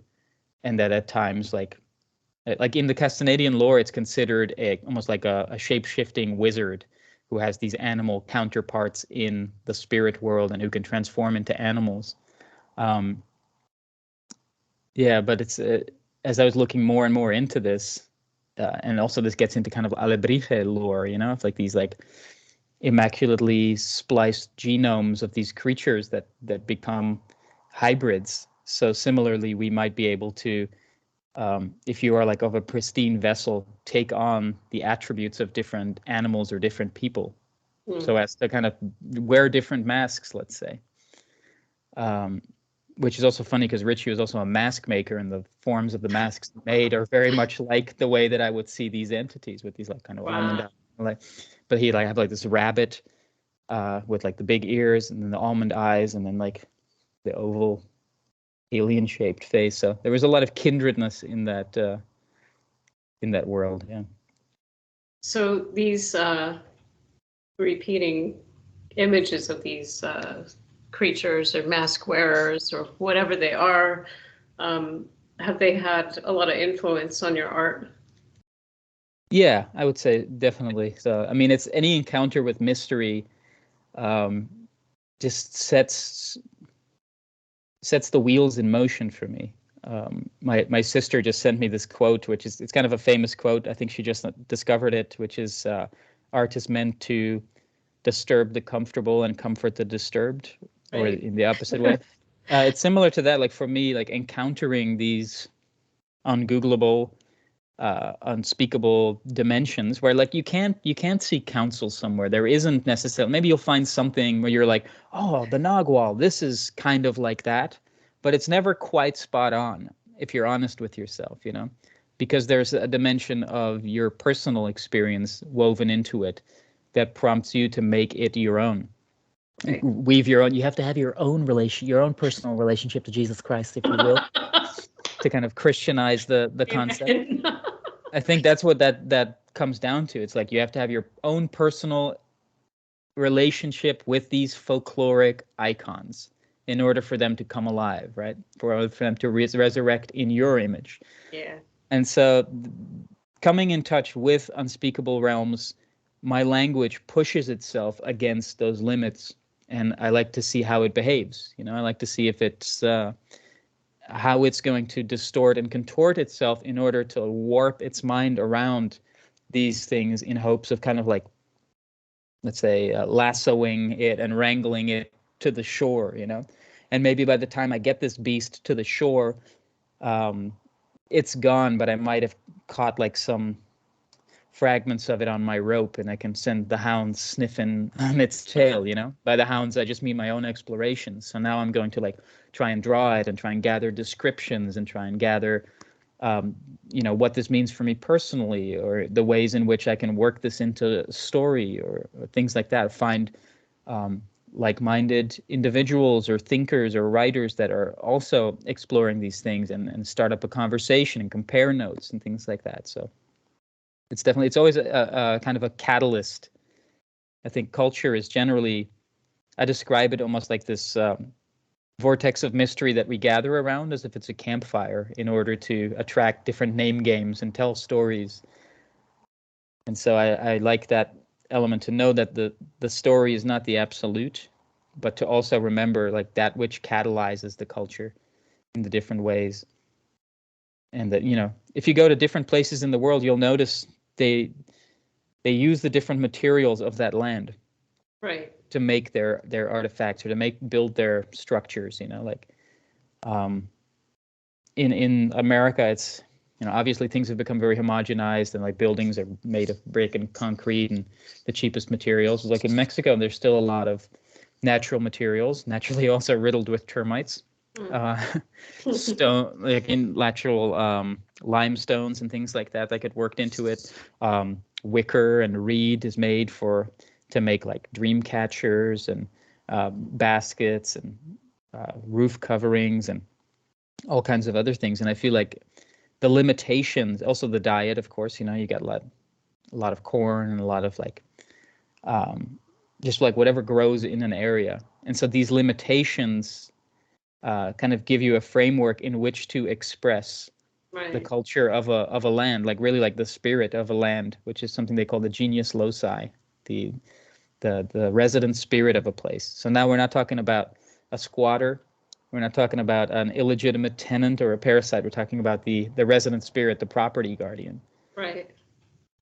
S2: and that at times, like in the Castanedian lore, it's considered almost like a shape-shifting wizard who has these animal counterparts in the spirit world and who can transform into animals. Um, yeah, but it's as I was looking more and more into this, and also this gets into kind of Alebrije lore, you know, it's like these like immaculately spliced genomes of these creatures that become hybrids. So similarly, we might be able to, if you are like of a pristine vessel, take on the attributes of different animals or different people, so as to kind of wear different masks, let's say. Um, which is also funny because Richie was also a mask maker, and the forms of the masks made are very much like the way that I would see these entities with these like kind of almond
S1: Wow.
S2: eyes. Like, but he like have like this rabbit with like the big ears and then the almond eyes and then like the oval alien-shaped face. So there was a lot of kindredness in that world. Yeah.
S1: So these repeating images of these creatures or mask wearers or whatever they are, have they had a lot of influence on your art?
S2: Yeah, I would say definitely. So I mean, it's any encounter with mystery just sets the wheels in motion for me. My sister just sent me this quote, which is, it's kind of a famous quote. I think she just discovered it, which is, art is meant to disturb the comfortable and comfort the disturbed, or
S1: Right.
S2: in the opposite way. It's similar to that. Like for me, like encountering these ungoogleable, unspeakable dimensions where like you can't seek counsel somewhere. There isn't necessarily, maybe you'll find something where you're like, oh, the Nagual, this is kind of like that, but it's never quite spot on if you're honest with yourself, because there's a dimension of your personal experience woven into it that prompts you to make it your own.
S1: Right.
S2: Weave your own. You have to have your own personal relationship to Jesus Christ, if you will, to kind of Christianize the concept. I think that's what that comes down to. It's like you have to have your own personal relationship with these folkloric icons in order for them to come alive, right? For them to resurrect in your image.
S1: Yeah.
S2: And so coming in touch with unspeakable realms, my language pushes itself against those limits, and I like to see how it behaves. I like to see if it's how it's going to distort and contort itself in order to warp its mind around these things in hopes of kind of like, let's say, lassoing it and wrangling it to the shore, and maybe by the time I get this beast to the shore, it's gone, but I might have caught like some fragments of it on my rope, and I can send the hounds sniffing on its tail. By the hounds I just mean my own explorations. So now I'm going to like try and draw it and try and gather descriptions and try and gather what this means for me personally, or the ways in which I can work this into story, or things like that. Find like-minded individuals or thinkers or writers that are also exploring these things, and start up a conversation and compare notes and things like that. So it's always a kind of a catalyst. I think culture is generally, I describe it almost like this vortex of mystery that we gather around as if it's a campfire in order to attract different name games and tell stories. And so I like that element, to know that the story is not the absolute, but to also remember like that which catalyzes the culture in the different ways. And that, if you go to different places in the world, you'll notice they use the different materials of that land,
S1: right,
S2: to make their artifacts, or to build their structures. Like in America, it's obviously things have become very homogenized, and like buildings are made of brick and concrete and the cheapest materials. Like in Mexico, there's still a lot of natural materials, naturally also riddled with termites. Stone, like in natural limestones and things like that get worked into it. Wicker and reed is made to make like dream catchers and baskets and roof coverings and all kinds of other things. And I feel like the limitations, also the diet, of course, you got a lot of corn and a lot of like just like whatever grows in an area. And so these limitations kind of give you a framework in which to express the culture of a land, like really like the spirit of a land, which is something they call the genius loci, the resident spirit of a place. So now we're not talking about a squatter, we're not talking about an illegitimate tenant or a parasite. We're talking about the resident spirit, the property guardian.
S1: Right.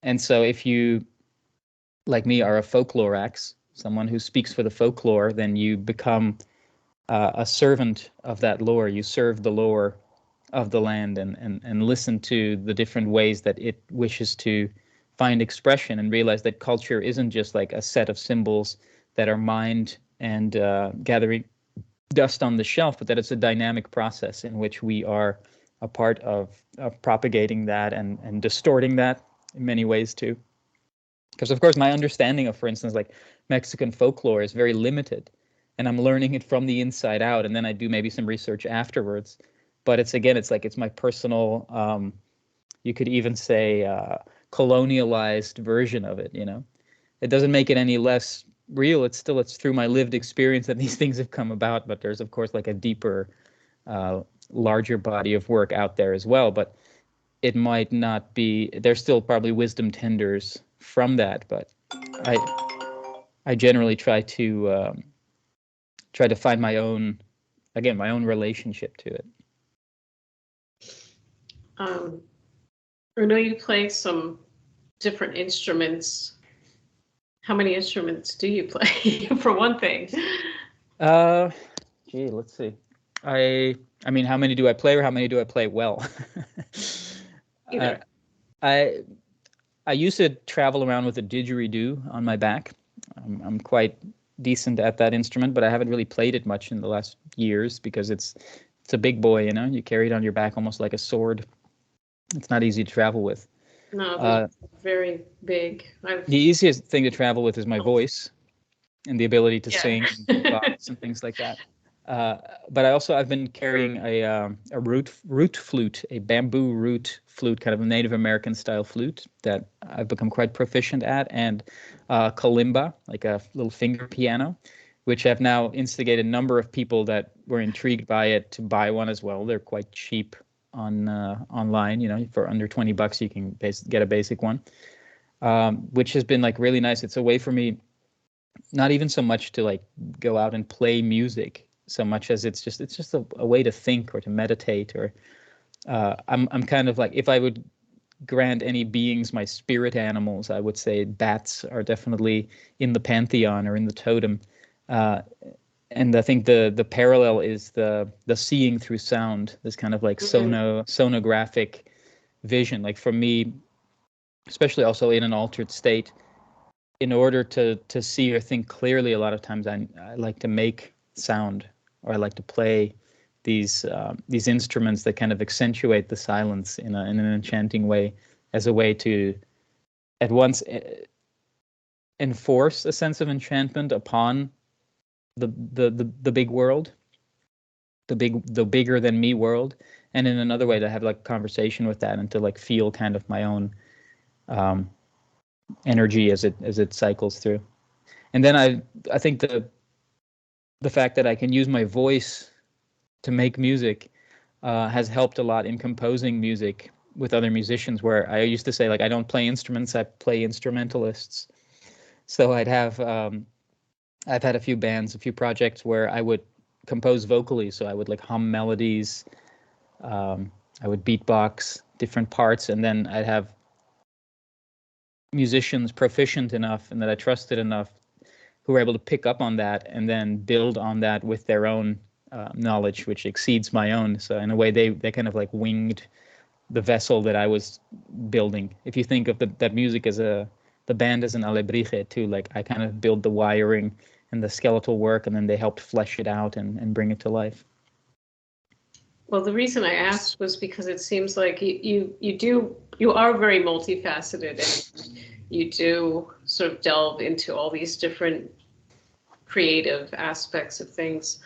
S2: And so if you, like me, are a folklorax, someone who speaks for the folklore, then you become a servant of that lore. You serve the lore of the land, and listen to the different ways that it wishes to find expression, and realize that culture isn't just like a set of symbols that are mined and gathering dust on the shelf, but that it's a dynamic process in which we are a part of propagating that and distorting that in many ways too. Because of course my understanding of, for instance, like Mexican folklore is very limited. and I'm learning it from the inside out, and then I do maybe some research afterwards. But it's my personal, you could even say, colonialized version of it. It doesn't make it any less real. It's through my lived experience that these things have come about. But there's of course like a deeper, larger body of work out there as well. But it might not be. There's still probably wisdom tenders from that. But I generally try to find my own relationship to it.
S1: I know you play some different instruments. How many instruments do you play, for one thing?
S2: Let's see. I mean, how many do I play, or how many do I play well?
S1: Either.
S2: I used to travel around with a didgeridoo on my back. I'm quite decent at that instrument, but I haven't really played it much in the last years because it's a big boy, you carry it on your back almost like a sword. It's not easy to travel with.
S1: No, they're very big.
S2: The easiest thing to travel with is my voice and the ability to sing and box and things like that. But I've been carrying a root flute, a bamboo root flute, kind of a Native American style flute that I've become quite proficient at, and kalimba, like a little finger piano, which have now instigated a number of people that were intrigued by it to buy one as well. They're quite cheap online, for under $20 you can get a basic one, which has been like really nice. It's a way for me, not even so much to like go out and play music, so much as it's just a way to think or to meditate, or I'm kind of like, if I would grant any beings my spirit animals, I would say bats are definitely in the pantheon or in the totem. And I think the parallel is the seeing through sound, this kind of like sonographic vision. Like for me, especially also in an altered state, in order to see or think clearly, a lot of times I like to make sound, or I like to play these instruments that kind of accentuate the silence in an enchanting way, as a way to at once enforce a sense of enchantment upon the big world, the bigger than me world, and in another way to have like conversation with that and to like feel kind of my own energy as it cycles through. And then I think the fact that I can use my voice to make music has helped a lot in composing music with other musicians, where I used to say, like, I don't play instruments, I play instrumentalists. So I've had a few bands, a few projects where I would compose vocally. So I would like hum melodies, I would beatbox different parts, and then I'd have musicians proficient enough and that I trusted enough who were able to pick up on that and then build on that with their own knowledge, which exceeds my own. So in a way, they kind of like winged the vessel that I was building. If you think of that music as the band as an alebrije too, like I kind of build the wiring and the skeletal work, and then they helped flesh it out and bring it to life.
S1: Well, the reason I asked was because it seems like you are very multifaceted, and you do sort of delve into all these different creative aspects of things.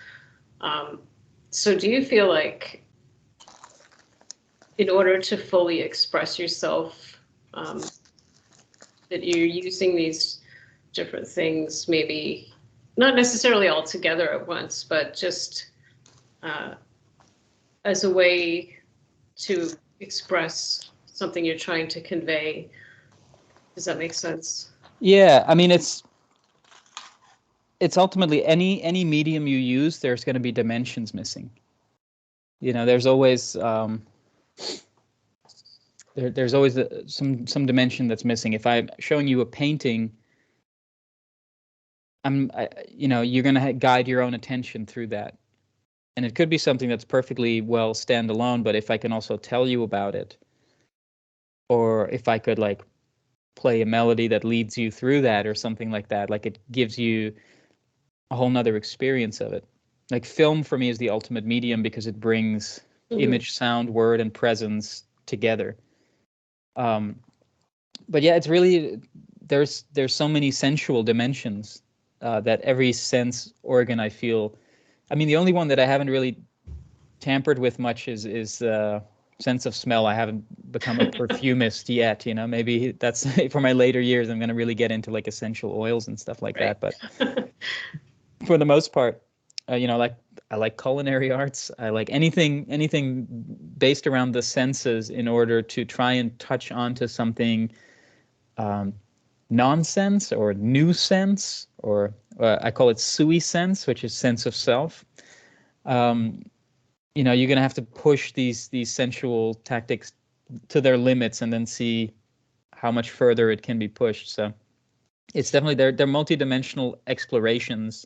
S1: So do you feel like in order to fully express yourself, that you're using these different things, maybe not necessarily all together at once, but just as a way to express something you're trying to convey? Does that make sense?
S2: Yeah, I mean, it's ultimately any medium you use, there's going to be dimensions missing. There's always there's always some dimension that's missing. If I'm showing you a painting, you're going to guide your own attention through that. And it could be something that's perfectly well standalone, but if I can also tell you about it, or if I could like play a melody that leads you through that or something like that, like it gives you a whole nother experience of it. Like film for me is the ultimate medium because it brings image, sound, word, and presence together. But yeah, it's really, there's so many sensual dimensions that every sense organ I feel. I mean, the only one that I haven't really tampered with much is sense of smell. I haven't become a perfumist yet. Maybe that's for my later years. I'm going to really get into like essential oils and stuff like
S1: Right.
S2: that. But for the most part, like I like culinary arts. I like anything based around the senses in order to try and touch onto something nonsense or new sense, or I call it sui sense, which is sense of self. You're going to have to push these sensual tactics to their limits and then see how much further it can be pushed. So it's definitely they're multidimensional explorations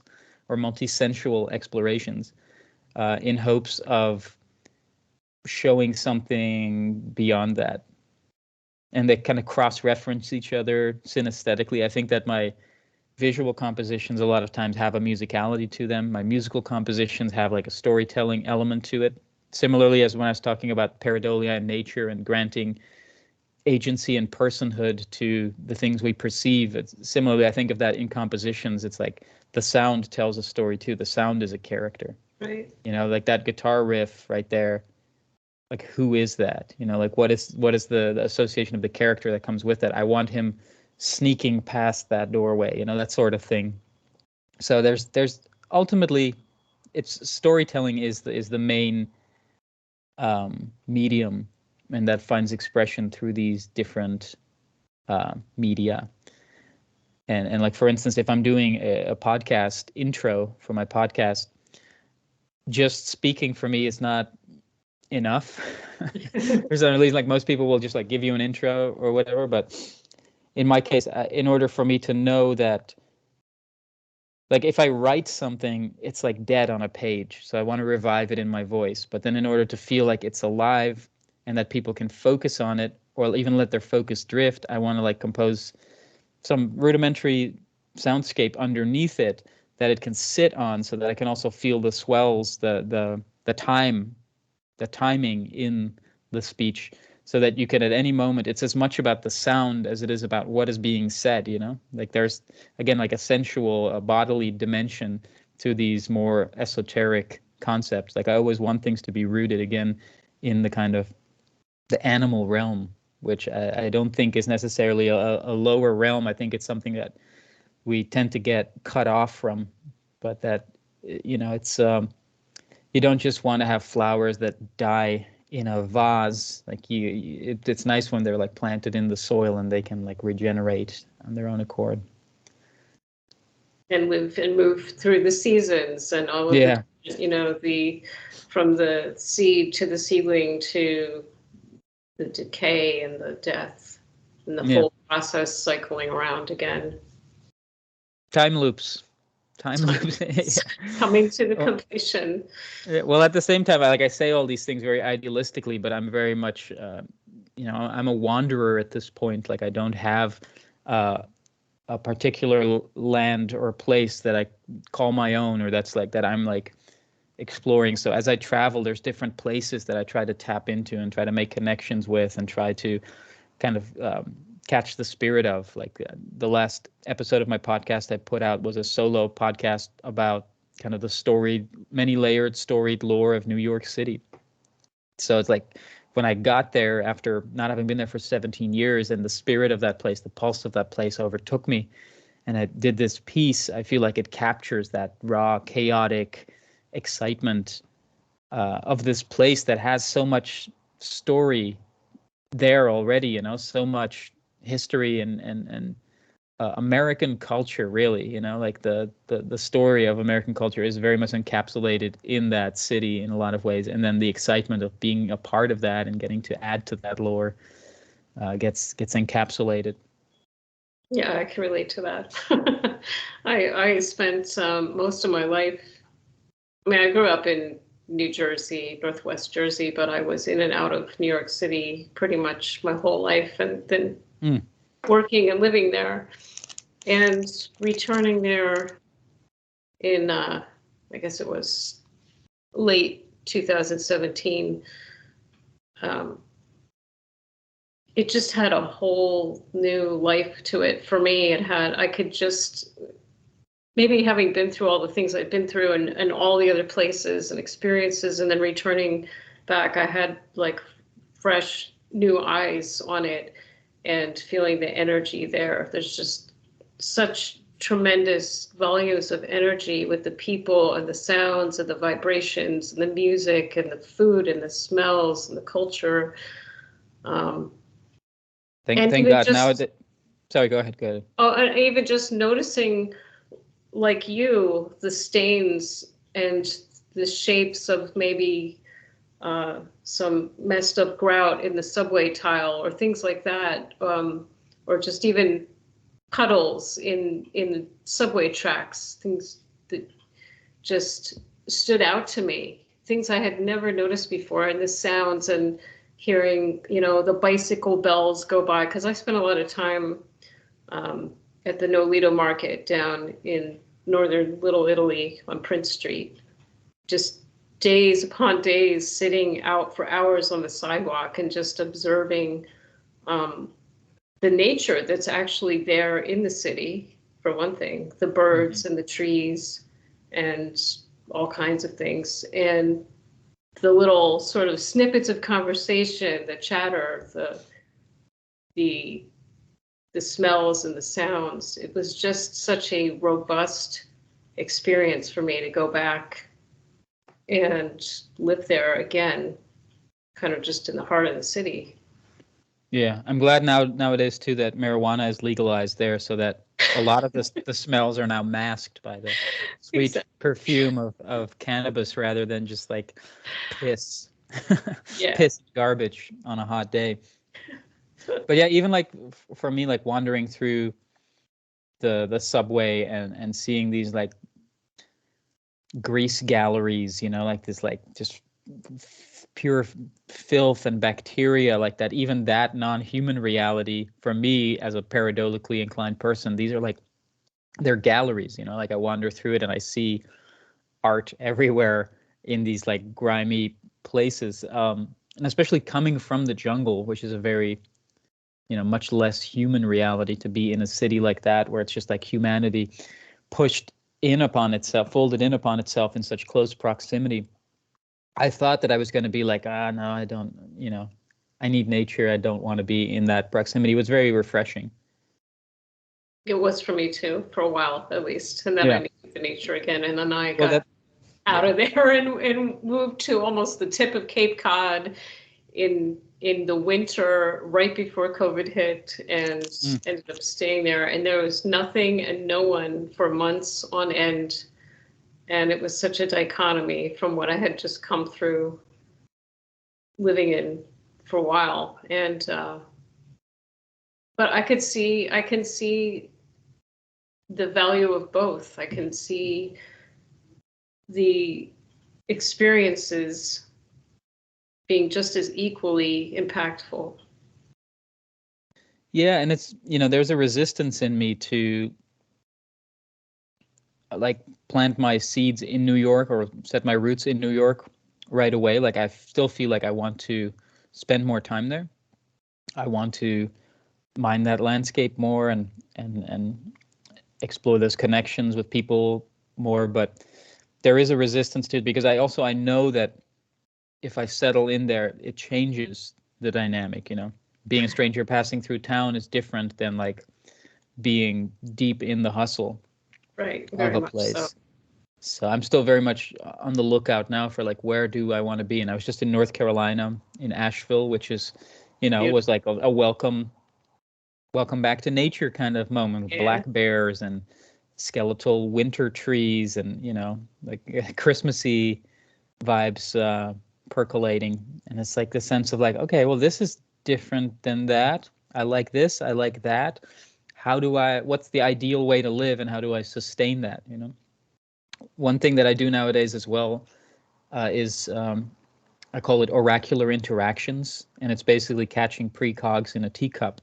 S2: or multi-sensual explorations in hopes of showing something beyond that. And they kind of cross-reference each other synesthetically. I think that my visual compositions a lot of times have a musicality to them. My musical compositions have like a storytelling element to it. Similarly, as when I was talking about pareidolia and nature and granting agency and personhood to the things we perceive. Similarly, I think of that in compositions. It's like the sound tells a story too. The sound is a character.
S1: Right.
S2: Like that guitar riff right there. Like, who is that? Like what is the association of the character that comes with it? I want him sneaking past that doorway, that sort of thing. So there's ultimately, it's storytelling is the main medium, and that finds expression through these different media. And like, for instance, if I'm doing a podcast intro for my podcast, just speaking for me is not enough. There's at least, like, most people will just like give you an intro or whatever, but in my case, in order for me to know that, like, if I write something, it's like dead on a page, so I want to revive it in my voice. But then in order to feel like it's alive and that people can focus on it or even let their focus drift, I want to like compose some rudimentary soundscape underneath it that it can sit on, so that I can also feel the swells, the timing in the speech, so that you can at any moment, it's as much about the sound as it is about what is being said. Like, there's again like a sensual, a bodily dimension to these more esoteric concepts. Like, I always want things to be rooted again in the kind of the animal realm, which I don't think is necessarily a lower realm. I think it's something that we tend to get cut off from, but that, it's you don't just want to have flowers that die in a vase. Like, it's nice when they're like planted in the soil and they can like regenerate on their own accord.
S1: And live and move through the seasons and all of the from the seed to the seedling to the decay and the death and the whole process cycling around again.
S2: Time loops. Yeah.
S1: Coming to the completion.
S2: Well, at the same time, like, I say all these things very idealistically, but I'm very much, I'm a wanderer at this point. Like, I don't have a particular land or place that I call my own, or that's like that I'm like exploring. So as I travel, there's different places that I try to tap into and try to make connections with and try to kind of catch the spirit of. Like, the last episode of my podcast I put out was a solo podcast about kind of the many-layered storied lore of New York City. So it's like, when I got there after not having been there for 17 years, and the spirit of that place, the pulse of that place overtook me, and I did this piece, I feel like it captures that raw, chaotic excitement of this place that has so much story there already, so much history and American culture, really. Like the story of American culture is very much encapsulated in that city in a lot of ways, and then the excitement of being a part of that and getting to add to that lore gets encapsulated.
S1: Yeah, I can relate to that. I spent most of my life, I grew up in New Jersey, Northwest Jersey, but I was in and out of New York City pretty much my whole life, and then working and living there. And returning there in, I guess it was late 2017, it just had a whole new life to it for me. I could just maybe having been through all the things I've been through and all the other places and experiences, and then returning back, I had like fresh new eyes on it and feeling the energy there. There's just such tremendous volumes of energy with the people and the sounds and the vibrations and the music and the food and the smells and the culture. Um, and
S2: Thank
S1: even
S2: God now
S1: just,
S2: that. Sorry, go ahead. Go ahead.
S1: oh, and even just noticing, like you, the stains and the shapes of maybe some messed up grout in the subway tile or things like that, or just even puddles in the subway tracks, things that just stood out to me, things I had never noticed before, and the sounds and hearing, the bicycle bells go by, because I spent a lot of time at the Nolito market down in northern Little Italy on Prince Street, just days upon days sitting out for hours on the sidewalk and just observing the nature that's actually there in the city, for one thing, the birds and the trees and all kinds of things. And the little sort of snippets of conversation, the chatter, the smells and the sounds. It was just such a robust experience for me to go back and live there again, kind of just in the heart of the city.
S2: Yeah, I'm glad nowadays too that marijuana is legalized there, so that a lot of the smells are now masked by the sweet
S1: Exactly.
S2: perfume of cannabis rather than just like piss,
S1: Yeah.
S2: piss garbage on a hot day. But yeah, even like for me, like wandering through the subway and seeing these like grease galleries, like this like just pure filth and bacteria like that, even that non-human reality for me as a paradolically inclined person, these are like they're galleries, like I wander through it and I see art everywhere in these like grimy places, and especially coming from the jungle, which is a very much less human reality, to be in a city like that where it's just like humanity pushed in upon itself, folded in upon itself in such close proximity. I thought that I was going to be like, no, I don't, I need nature. I don't want to be in that proximity. It was very refreshing.
S1: It was for me too, for a while at least. And then I
S2: Yeah.
S1: needed the nature again. And then I
S2: Well,
S1: got out of there and moved to almost the tip of Cape Cod in the winter right before COVID hit, and ended up staying there. And there was nothing and no one for months on end. And it was such a dichotomy from what I had just come through living in for a while. And but I can see the value of both. I can see the experiences being just as equally impactful.
S2: Yeah, and it's, there's a resistance in me to like plant my seeds in New York or set my roots in New York right away. Like I still feel like I want to spend more time there. I want to mind that landscape more and explore those connections with people more, but there is a resistance to it because I know that if I settle in there, it changes the dynamic, Being a stranger passing through town is different than like being deep in the hustle
S1: Right,
S2: of
S1: very
S2: a
S1: much so.
S2: place. So I'm still very much on the lookout now for like, where do I want to be? And I was just in North Carolina, in Asheville, which is, was like a welcome back to nature kind of moment with black bears and skeletal winter trees and, like Christmassy vibes percolating. And it's like the sense of like, okay, well, this is different than that. I like this. I like that. What's the ideal way to live and how do I sustain that? One thing that I do nowadays as well is I call it oracular interactions, and it's basically catching precogs in a teacup.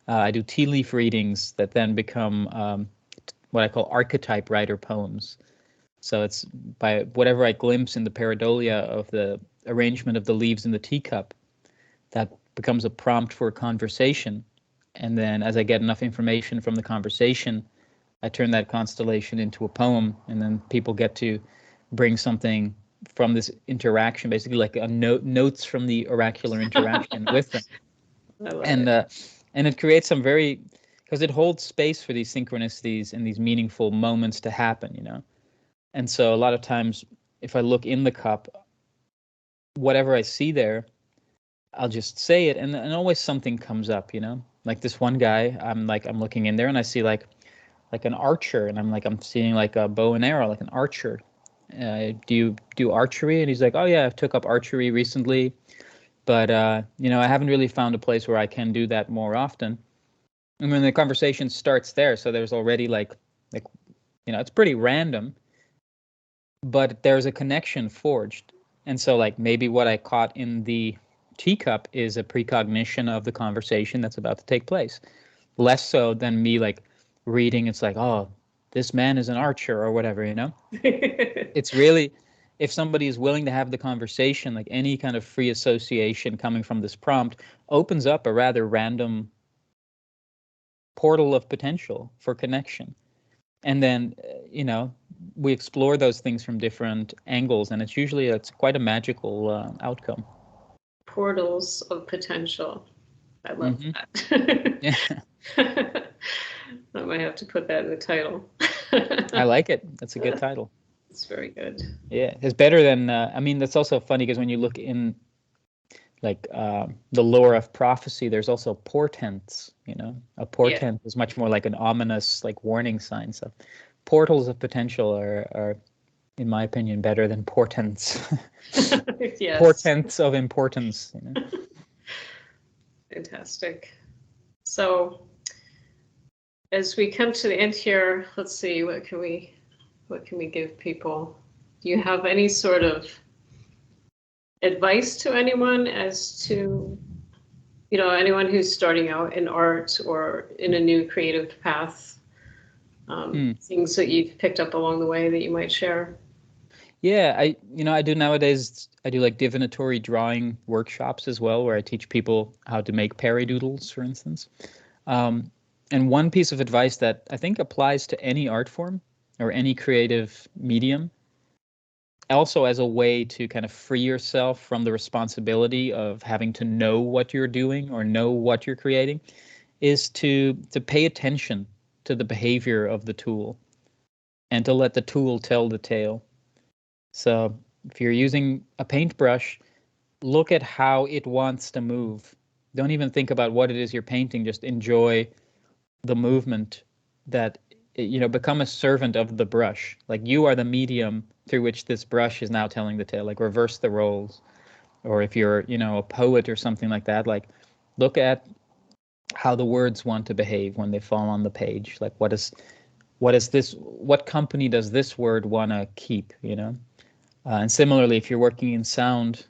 S2: I do tea leaf readings that then become what I call archetype writer poems. So it's by whatever I glimpse in the pareidolia of the arrangement of the leaves in the teacup, that becomes a prompt for a conversation. And then as I get enough information from the conversation, I turn that constellation into a poem, and then people get to bring something from this interaction, basically like a notes from the oracular interaction with them.
S1: I love
S2: And
S1: it.
S2: and it creates some very, because it holds space for these synchronicities and these meaningful moments to happen, you know. And so a lot of times, if I look in the cup, whatever I see there, I'll just say it, and always something comes up, you know. Like this one guy, I'm looking in there, and I see like an archer, and I'm seeing like a bow and arrow, like an archer. Do you do archery? And he's like, oh yeah, I took up archery recently, but you know, I haven't really found a place where I can do that more often. And when the conversation starts there, so there's already like you know, it's pretty random, but there's a connection forged. And so like maybe what I caught in the teacup is a precognition of the conversation that's about to take place, less so than me like reading. It's like, oh, this man is an archer or whatever, you know. It's really, if somebody is willing to have the conversation, like any kind of free association coming from this prompt opens up a rather random portal of potential for connection. And then you know, we explore those things from different angles, and it's quite a magical outcome.
S1: Portals of potential. I love
S2: Hmm.
S1: that.
S2: Yeah.
S1: I might have to put that in the title.
S2: I like it. That's a good title.
S1: It's very good.
S2: Yeah, it's better than I mean, that's also funny because when you look in like the lore of prophecy, there's also portents, you know. A
S1: Yeah.
S2: portent is much more like an ominous like warning sign. So portals of potential are in my opinion better than portents.
S1: Yes.
S2: Portents of importance, you know.
S1: Fantastic. So as we come to the end here, let's see, what can we give people? Do you have any sort of advice to anyone as to, you know, anyone who's starting out in art or in a new creative path? Things that you've picked up along the way that you might share?
S2: Yeah, I do nowadays. I do like divinatory drawing workshops as well, where I teach people how to make paradoodles, for instance. Um, and one piece of advice that I think applies to any art form or any creative medium, also as a way to kind of free yourself from the responsibility of having to know what you're doing or know what you're creating, is to pay attention to the behavior of the tool and to let the tool tell the tale. So if you're using a paintbrush, look at how it wants to move. Don't even think about what it is you're painting. Just enjoy the movement that, you know, become a servant of the brush. Like you are the medium through which this brush is now telling the tale, like reverse the roles. Or if you're, you know, a poet or something like that, like look at how the words want to behave when they fall on the page. Like what company does this word want to keep, you know? And similarly, if you're working in sound,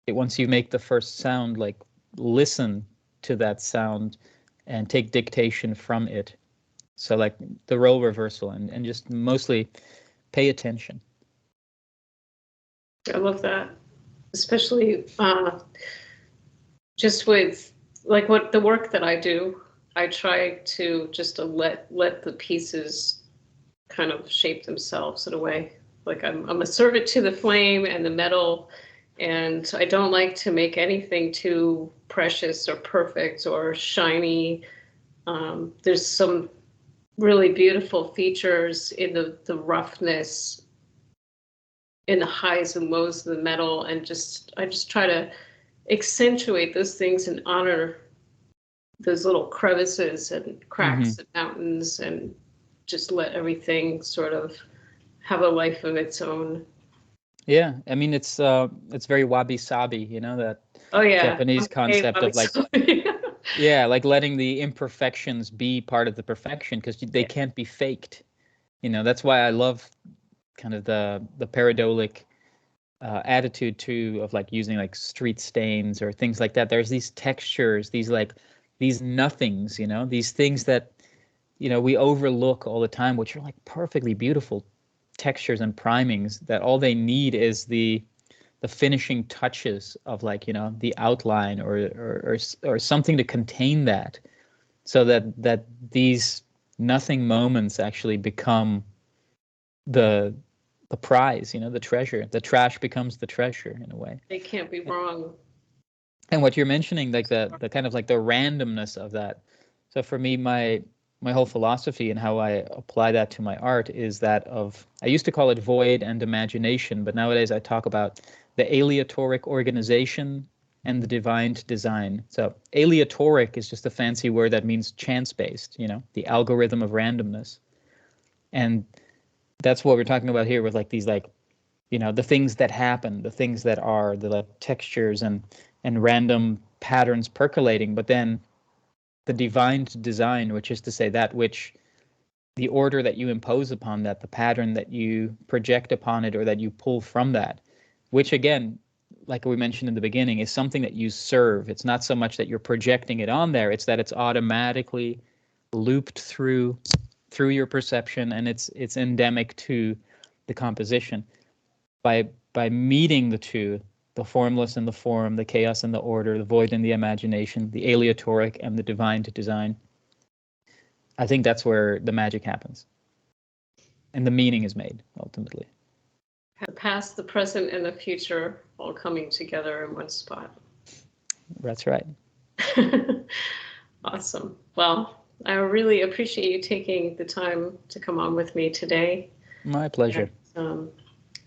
S2: once you make the first sound, like listen to that sound and take dictation from it. So like the role reversal, and just mostly pay attention.
S1: I love that, especially just with like what the work that I do. I try to just let the pieces kind of shape themselves in a way. Like I'm a servant to the flame and the metal, and I don't like to make anything too precious or perfect or shiny. There's some really beautiful features in the roughness, in the highs and lows of the metal, and I just try to accentuate those things and honor those little crevices and cracks and mountains, and just let everything sort of have a life of its own.
S2: Yeah, I mean it's very wabi sabi, you know, that
S1: Oh yeah.
S2: Japanese
S1: Okay,
S2: concept of like, yeah, like letting the imperfections be part of the perfection, because they
S1: Yeah.
S2: can't be faked. You know, that's why I love kind of the pareidolik attitude too, of like using like street stains or things like that. There's these textures, these nothings, you know, these things that, you know, we overlook all the time, which are like perfectly beautiful textures and primings, that all they need is the finishing touches of like, you know, the outline or something to contain that, so that these nothing moments actually become the prize, the treasure. The trash becomes the treasure in a way.
S1: They can't be wrong.
S2: And what you're mentioning, like the kind of like the randomness of that. So for me, my whole philosophy and how I apply that to my art is that of, I used to call it void and imagination, but nowadays I talk about the aleatoric organization and the divine design. So aleatoric is just a fancy word that means chance-based, the algorithm of randomness. And that's what we're talking about here with like these like, the things that happen, the things that are, the like textures and random patterns percolating, but then the divine design, which is to say that which the order that you impose upon that, the pattern that you project upon it or that you pull from that, which again, like we mentioned in the beginning, is something that you serve. It's not so much that you're projecting it on there, it's that it's automatically looped through your perception, and it's endemic to the composition. By meeting the two, the formless and the form, the chaos and the order, the void and the imagination, the aleatoric and the divine to design, I think that's where the magic happens. And the meaning is made, ultimately.
S1: The past, the present, and the future all coming together in one spot.
S2: That's right.
S1: Awesome. Well, I really appreciate you taking the time to come on with me today.
S2: My pleasure.
S1: And,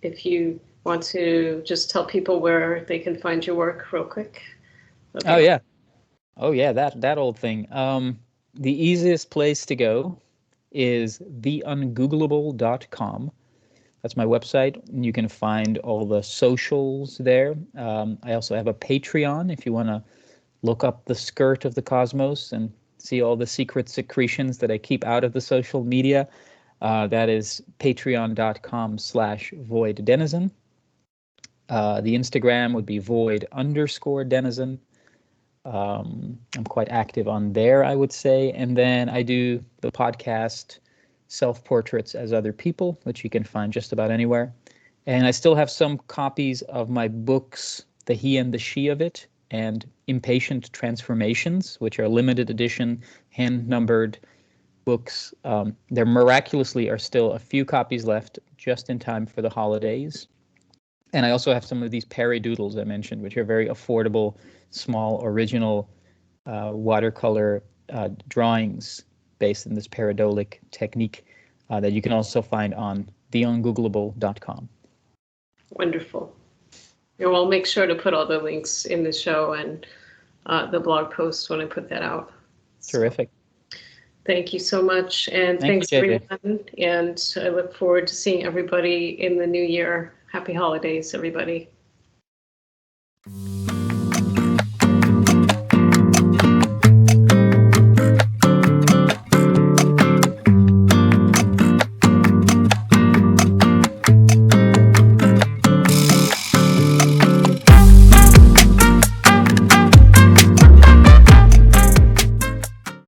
S1: if you want to just tell people where they can find your work real quick.
S2: Okay. Oh yeah, that old thing. The easiest place to go is theungoogleable.com. That's my website, and you can find all the socials there. I also have a Patreon if you want to look up the skirt of the cosmos and see all the secret secretions that I keep out of the social media. That is patreon.com/voiddenizen. The Instagram would be void_denizen. I'm quite active on there, I would say. And then I do the podcast Self-Portraits as Other People, which you can find just about anywhere. And I still have some copies of my books, The He and the She of It, and Impatient Transformations, which are limited edition, hand-numbered books. There miraculously are still a few copies left, just in time for the holidays. And I also have some of these Paradoodles I mentioned, which are very affordable, small, original watercolor drawings based in this paradolic technique that you can also find on theungoogleable.com.
S1: Wonderful. And we'll make sure to put all the links in the show and the blog post when I put that out.
S2: Terrific.
S1: Thank you so much. And thanks, everyone. And I look forward to seeing everybody in the new year. Happy holidays, everybody.